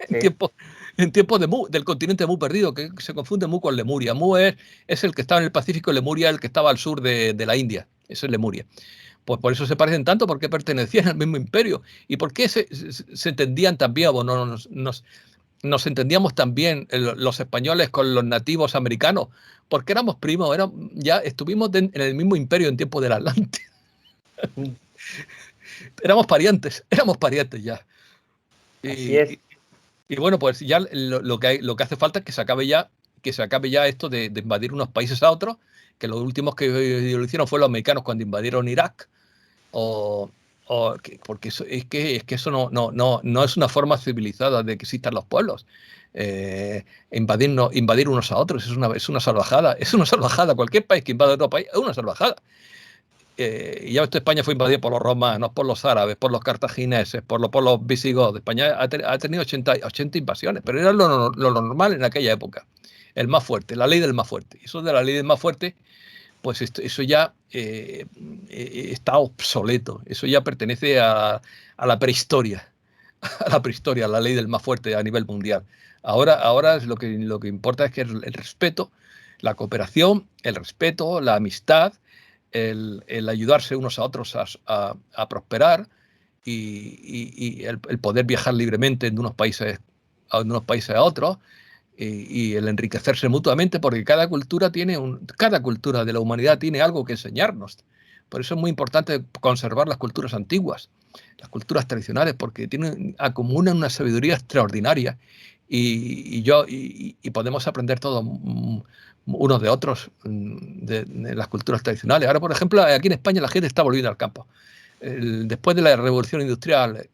en tiempos de Mu, del continente Mu perdido, que se confunde Mu con Lemuria. Mu es el que estaba en el Pacífico, Lemuria el que estaba al sur de la India. Eso es Lemuria. Pues por eso se parecen tanto, porque pertenecían al mismo imperio. ¿Y por qué se entendían tan bien? Bueno, nos entendíamos también los españoles con los nativos americanos, porque éramos primos, ya estuvimos en el mismo imperio en tiempo del Atlante. éramos parientes ya. Así es. Y bueno, pues ya lo que hace falta es que se acabe ya esto de invadir unos países a otros, que los últimos que lo hicieron fueron los americanos cuando invadieron Irak, porque es que eso no es una forma civilizada de que existan los pueblos. Invadir unos a otros es una salvajada. Es una salvajada. Cualquier país que invade otro país es una salvajada. Y ya esto, España fue invadida por los romanos, por los árabes, por los cartagineses, por los visigodos. España ha tenido 80 invasiones, pero era lo normal en aquella época. El más fuerte, la ley del más fuerte. Eso de la ley del más fuerte, pues eso ya está obsoleto. Eso ya pertenece a la prehistoria, a la ley del más fuerte a nivel mundial. Ahora es lo que importa es que el respeto, la cooperación, el respeto, la amistad, el ayudarse unos a otros a prosperar y el poder viajar libremente de unos países a otros, y el enriquecerse mutuamente, porque cada cultura de la humanidad tiene algo que enseñarnos. Por eso es muy importante conservar las culturas antiguas, las culturas tradicionales, porque acumulan una sabiduría extraordinaria y podemos aprender todos unos de otros de las culturas tradicionales. Ahora, por ejemplo, aquí en España la gente está volviendo al campo. Después de la revolución industrial,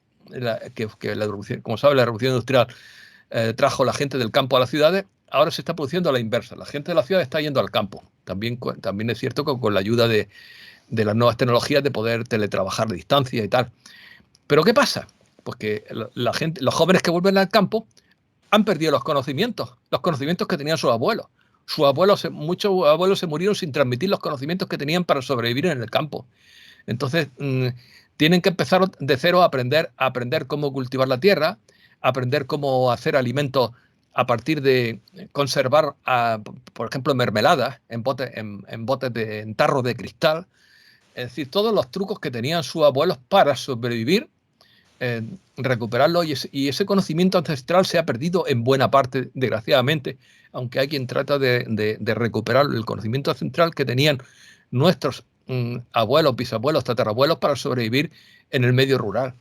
como sabe, la revolución industrial trajo la gente del campo a las ciudades, ahora se está produciendo a la inversa. La gente de la ciudad está yendo al campo. También es cierto que con la ayuda de las nuevas tecnologías de poder teletrabajar de distancia y tal. Pero ¿qué pasa? Pues que los jóvenes que vuelven al campo han perdido los conocimientos que tenían sus abuelos. Muchos abuelos se murieron sin transmitir los conocimientos que tenían para sobrevivir en el campo. Entonces, tienen que empezar de cero a aprender cómo cultivar la tierra, aprender cómo hacer alimentos a partir de conservar, por ejemplo, mermeladas en tarros de cristal. Es decir, todos los trucos que tenían sus abuelos para sobrevivir, recuperarlo, y ese conocimiento ancestral se ha perdido en buena parte, desgraciadamente, aunque hay quien trata de recuperar el conocimiento ancestral que tenían nuestros abuelos, bisabuelos, tatarabuelos para sobrevivir en el medio rural.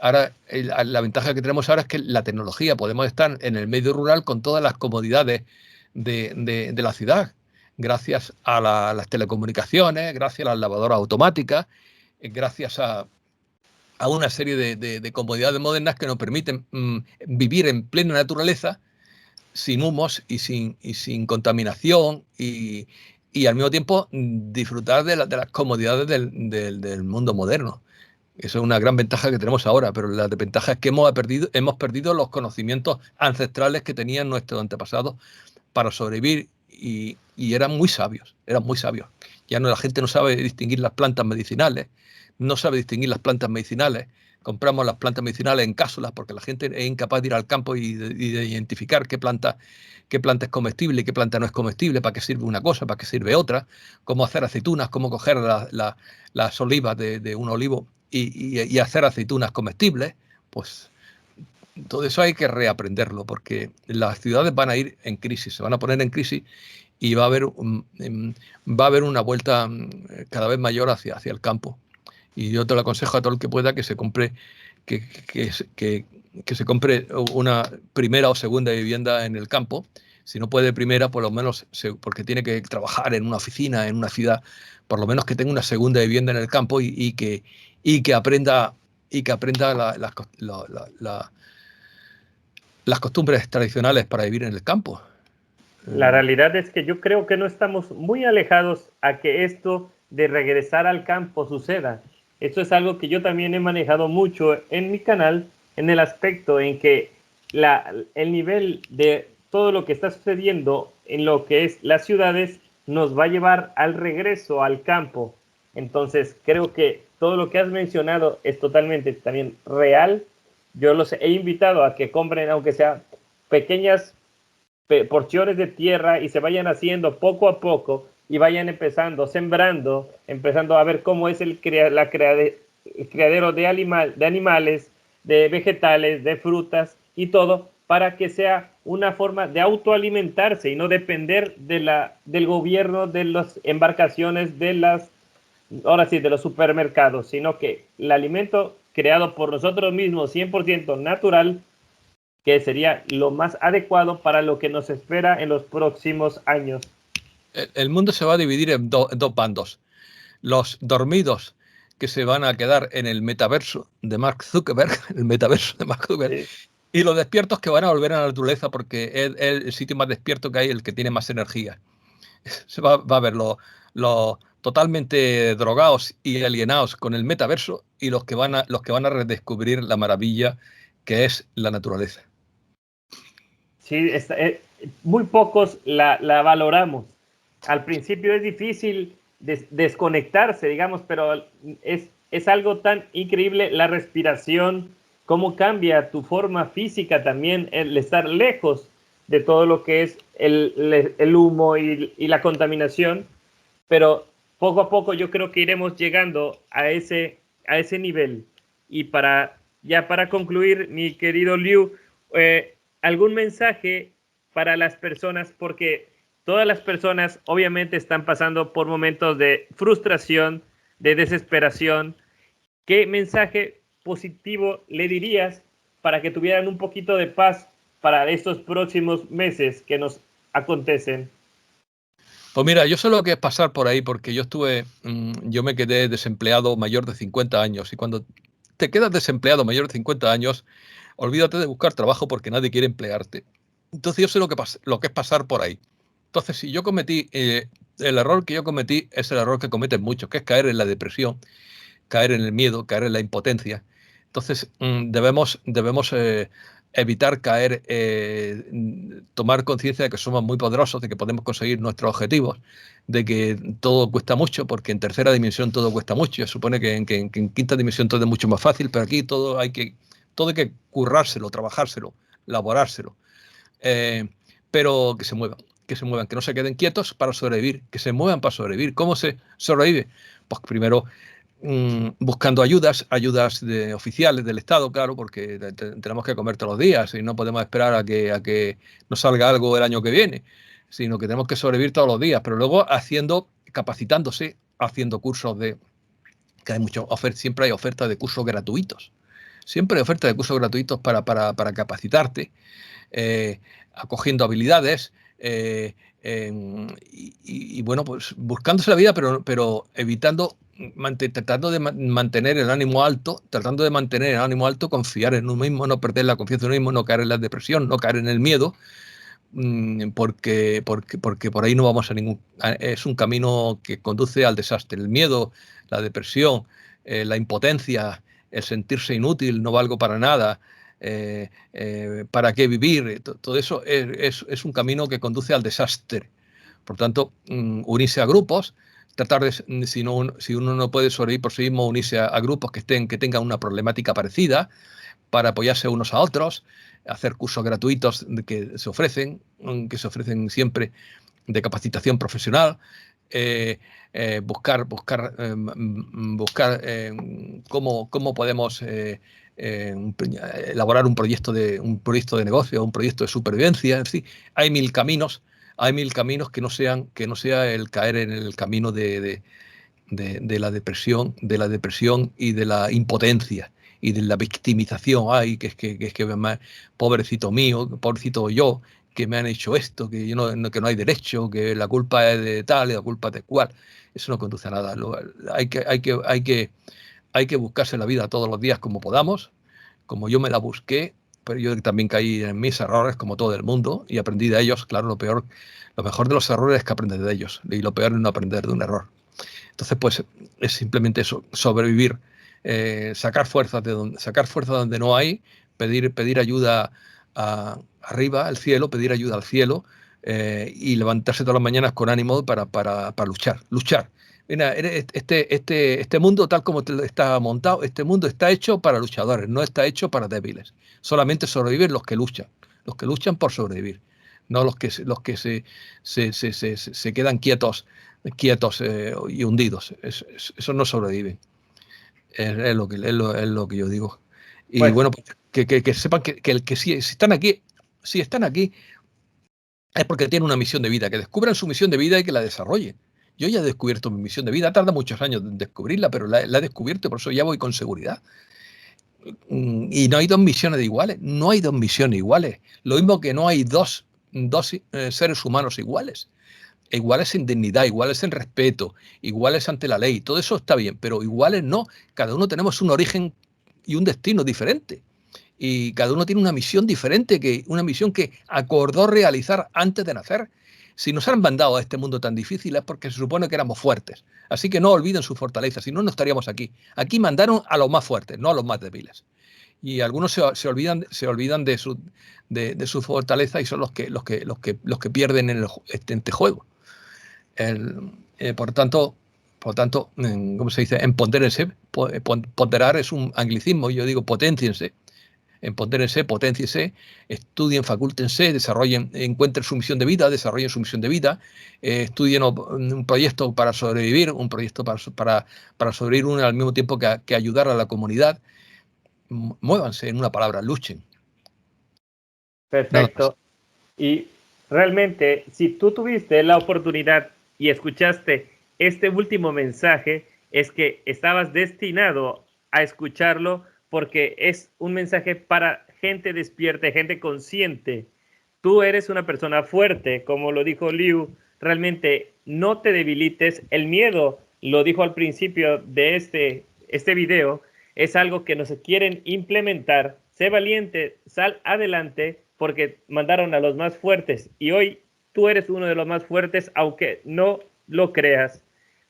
Ahora, la ventaja que tenemos ahora es que la tecnología, podemos estar en el medio rural con todas las comodidades de la ciudad, gracias a las telecomunicaciones, gracias a las lavadoras automáticas, gracias a una serie de comodidades modernas que nos permiten vivir en plena naturaleza, sin humos y sin contaminación y al mismo tiempo disfrutar de las comodidades del mundo moderno. Eso es una gran ventaja que tenemos ahora, pero la desventaja es que hemos perdido los conocimientos ancestrales que tenían nuestros antepasados para sobrevivir y eran muy sabios, eran muy sabios. Ya no, la gente no sabe distinguir las plantas medicinales, no sabe distinguir las plantas medicinales. Compramos las plantas medicinales en cápsulas porque la gente es incapaz de ir al campo y de identificar qué planta es comestible y qué planta no es comestible, para qué sirve una cosa, para qué sirve otra, cómo hacer aceitunas, cómo coger las olivas de un olivo y hacer aceitunas comestibles. Pues todo eso hay que reaprenderlo porque las ciudades van a ir en crisis, se van a poner en crisis y va a haber una vuelta cada vez mayor hacia el campo. Y yo te lo aconsejo a todo el que pueda que se compre que se compre una primera o segunda vivienda en el campo. Si no puede primera, por lo menos porque tiene que trabajar en una oficina, en una ciudad, por lo menos que tenga una segunda vivienda en el campo y que aprenda las costumbres tradicionales para vivir en el campo. La realidad es que yo creo que no estamos muy alejados a que esto de regresar al campo suceda. Esto es algo que yo también he manejado mucho en mi canal, en el aspecto en que el nivel de todo lo que está sucediendo en lo que es las ciudades nos va a llevar al regreso al campo. Entonces creo que todo lo que has mencionado es totalmente también real. Yo los he invitado a que compren, aunque sea pequeñas porciones de tierra y se vayan haciendo poco a poco y vayan sembrando, empezando a ver cómo es el criadero de animales, de vegetales, de frutas y todo, para que sea una forma de autoalimentarse y no depender del gobierno, de las embarcaciones, de los supermercados, sino que el alimento creado por nosotros mismos, 100% natural, que sería lo más adecuado para lo que nos espera en los próximos años. El mundo se va a dividir en dos bandos. Los dormidos que se van a quedar en el metaverso de Mark Zuckerberg, Sí. y los despiertos que van a volver a la naturaleza porque es el sitio más despierto que hay, el que tiene más energía. Se va a ver los totalmente drogados y alienados con el metaverso y los que van a redescubrir la maravilla que es la naturaleza. Sí, muy pocos la valoramos. Al principio es difícil desconectarse, digamos, pero es algo tan increíble la respiración, cómo cambia tu forma física también, el estar lejos de todo lo que es el humo y la contaminación, pero poco a poco yo creo que iremos llegando a ese nivel. Y para concluir, mi querido Liu, algún mensaje para las personas, porque todas las personas obviamente están pasando por momentos de frustración, de desesperación. ¿Qué mensaje positivo le dirías para que tuvieran un poquito de paz para estos próximos meses que nos acontecen? Pues mira, yo sé lo que es pasar por ahí porque yo me quedé desempleado mayor de 50 años y cuando te quedas desempleado mayor de 50 años, olvídate de buscar trabajo porque nadie quiere emplearte. Entonces yo sé lo que es pasar por ahí. Entonces, si yo cometí, el error que yo cometí es el error que cometen muchos, que es caer en la depresión, caer en el miedo, caer en la impotencia. Entonces, debemos evitar caer, tomar conciencia de que somos muy poderosos, de que podemos conseguir nuestros objetivos, de que todo cuesta mucho, porque en tercera dimensión todo cuesta mucho. Se supone que en quinta dimensión todo es mucho más fácil, pero aquí todo hay que currárselo, trabajárselo, laborárselo. Pero que se muevan, que no se queden quietos para sobrevivir, que se muevan para sobrevivir. ¿Cómo se sobrevive? Pues primero buscando ayudas de oficiales del Estado, claro, porque tenemos que comer todos los días y no podemos esperar a que nos salga algo el año que viene, sino que tenemos que sobrevivir todos los días, pero luego capacitándose, haciendo cursos que hay siempre hay ofertas de cursos gratuitos Siempre hay oferta de cursos gratuitos para capacitarte, acogiendo habilidades, bueno, pues buscándose la vida, pero evitando, tratando de mantener el ánimo alto, confiar en uno mismo, no perder la confianza en uno mismo, no caer en la depresión, no caer en el miedo, porque por ahí no vamos a ningún... Es un camino que conduce al desastre. El miedo, la depresión, la impotencia, el sentirse inútil, no valgo para nada, ¿para qué vivir? Todo eso es un camino que conduce al desastre. Por tanto, unirse a grupos, tratar de, si uno no puede sobrevivir por sí mismo, unirse a grupos que tengan una problemática parecida, para apoyarse unos a otros, hacer cursos gratuitos que se ofrecen siempre de capacitación profesional, buscar cómo podemos elaborar un proyecto de negocio, un proyecto de supervivencia. Es decir, hay mil caminos que no sea el caer en el camino de la depresión y de la impotencia y de la victimización. Ay, pobrecito mío, pobrecito yo, que me han hecho esto, que yo que no hay derecho, que la culpa es de tal y la culpa es de cual. Eso no conduce a nada. Hay que buscarse la vida todos los días como podamos, como yo me la busqué, pero yo también caí en mis errores, como todo el mundo, y aprendí de ellos. Claro, lo mejor de los errores es que aprendes de ellos, y lo peor es no aprender de un error. Entonces, pues es simplemente eso, sobrevivir, sacar fuerza donde no hay, pedir ayuda arriba, al cielo, pedir ayuda al cielo, y levantarse todas las mañanas con ánimo para luchar. Mira, este mundo, tal como está montado, este mundo está hecho para luchadores, no está hecho para débiles. Solamente sobreviven los que luchan por sobrevivir, no se quedan quietos y hundidos. Eso no sobreviven. Es lo que yo digo. Y Pues bueno, pues, que sepan que si están aquí, es porque tienen una misión de vida, que descubran su misión de vida y que la desarrollen. Yo ya he descubierto mi misión de vida, tarda muchos años en descubrirla, pero la he descubierto, por eso ya voy con seguridad. Y no hay dos misiones iguales, no hay dos misiones iguales. Lo mismo que no hay dos seres humanos iguales. Iguales en dignidad, iguales en respeto, iguales ante la ley, todo eso está bien, pero iguales no. Cada uno tenemos un origen y un destino diferente. Y cada uno tiene una misión diferente, una misión que acordó realizar antes de nacer. Si nos han mandado a este mundo tan difícil es porque se supone que éramos fuertes. Así que no olviden su fortaleza, si no, no estaríamos aquí. Aquí mandaron a los más fuertes, no a los más débiles. Y algunos se olvidan de su fortaleza y son los que pierden en este juego. Por tanto, ¿cómo se dice? Empodérense. Ponderar es un anglicismo, yo digo potenciense. Empodérense, potenciense, estudien, facúltense, encuentren su misión de vida, desarrollen su misión de vida, estudien un proyecto para sobrevivir, un proyecto para sobrevivir al mismo tiempo que ayudar a la comunidad. Muévanse, en una palabra, luchen. Nada más. perfecto. Y realmente, si tú tuviste la oportunidad y escuchaste este último mensaje, es que estabas destinado a escucharlo porque es un mensaje para gente despierta, gente consciente. Tú eres una persona fuerte, como lo dijo Liu, realmente no te debilites. El miedo, lo dijo al principio de este video, es algo que nos quieren implementar. Sé valiente, sal adelante, porque mandaron a los más fuertes y hoy tú eres uno de los más fuertes, aunque no lo creas.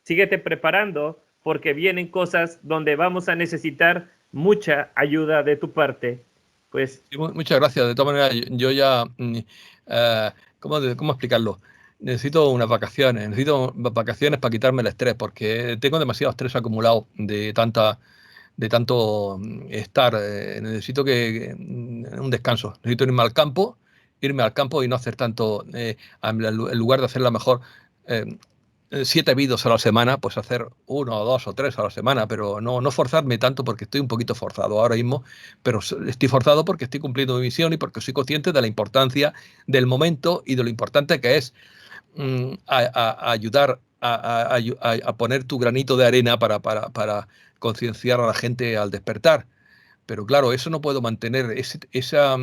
Síguete preparando porque vienen cosas donde vamos a necesitar mucha ayuda de tu parte. Pues Sí, muchas gracias. De todas maneras, yo ya, ¿cómo explicarlo? Necesito vacaciones para quitarme el estrés, porque tengo demasiado estrés acumulado de tanto estar. Necesito un descanso. Necesito irme al campo y no hacer tanto, en lugar de hacer la mejor. eh, 7 vídeos a la semana, pues hacer 1 o 2 o 3 a la semana, pero no forzarme tanto porque estoy un poquito forzado ahora mismo, pero estoy forzado porque estoy cumpliendo mi misión y porque soy consciente de la importancia del momento y de lo importante que es a ayudar a poner tu granito de arena para concienciar a la gente al despertar. Pero claro, eso no puedo mantener, esa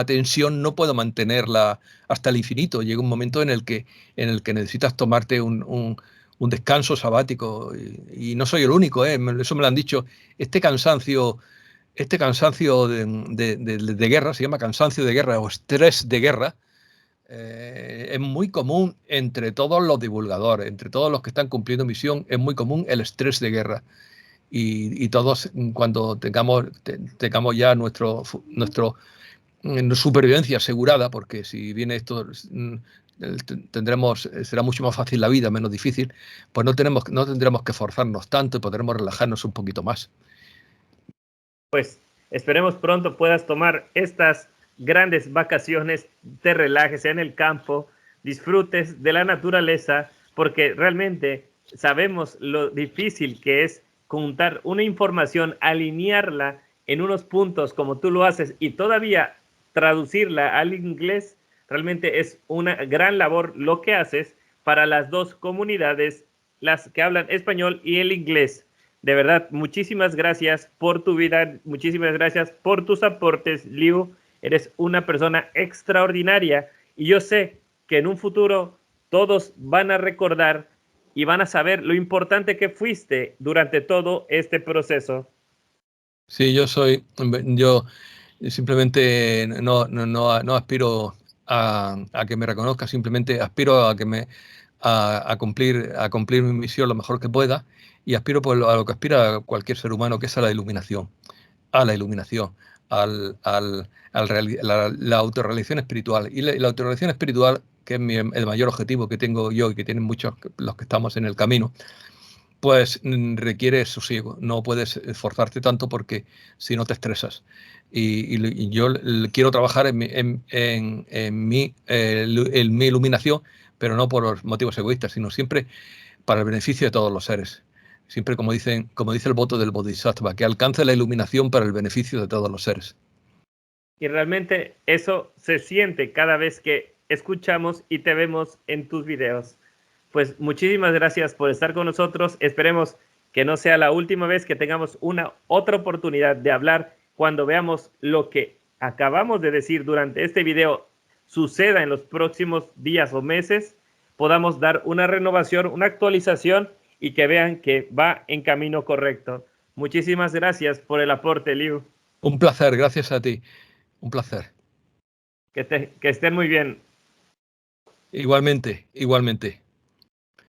tensión no puedo mantenerla hasta el infinito. Llega un momento en el que necesitas tomarte un descanso sabático y no soy el único, ¿eh? Eso me lo han dicho. Este cansancio, este cansancio de guerra, se llama cansancio de guerra o estrés de guerra, es muy común entre todos los divulgadores, entre todos los que están cumpliendo misión, es muy común el estrés de guerra. Y todos cuando tengamos ya nuestra supervivencia asegurada, porque si viene esto será mucho más fácil la vida, menos difícil, pues no tendremos que forzarnos tanto y podremos relajarnos un poquito más. Pues esperemos pronto puedas tomar estas grandes vacaciones, te relajes en el campo, disfrutes de la naturaleza, porque realmente sabemos lo difícil que es juntar una información, alinearla en unos puntos como tú lo haces y todavía traducirla al inglés. Realmente es una gran labor lo que haces para las dos comunidades, las que hablan español y el inglés. De verdad, muchísimas gracias por tu vida, muchísimas gracias por tus aportes, Liu. Eres una persona extraordinaria y yo sé que en un futuro todos van a recordar y van a saber lo importante que fuiste durante todo este proceso. Sí, yo simplemente no aspiro a que me reconozca, simplemente aspiro a cumplir mi misión lo mejor que pueda y aspiro a lo que aspira cualquier ser humano, que es a la iluminación, la autorrealización espiritual. Y la autorrealización espiritual, que es el mayor objetivo que tengo yo y que tienen muchos los que estamos en el camino, pues requiere sosiego. No puedes esforzarte tanto porque si no te estresas. Y yo quiero trabajar en mi iluminación, pero no por motivos egoístas, sino siempre para el beneficio de todos los seres. Siempre como dice el voto del Bodhisattva, que alcance la iluminación para el beneficio de todos los seres. Y realmente eso se siente cada vez que escuchamos y te vemos en tus videos. Pues muchísimas gracias por estar con nosotros. Esperemos que no sea la última vez que tengamos una otra oportunidad de hablar cuando veamos lo que acabamos de decir durante este video suceda en los próximos días o meses, podamos dar una renovación, una actualización y que vean que va en camino correcto. Muchísimas gracias por el aporte, Liu. Un placer, gracias a ti. Un placer. Que estén muy bien. Igualmente, igualmente.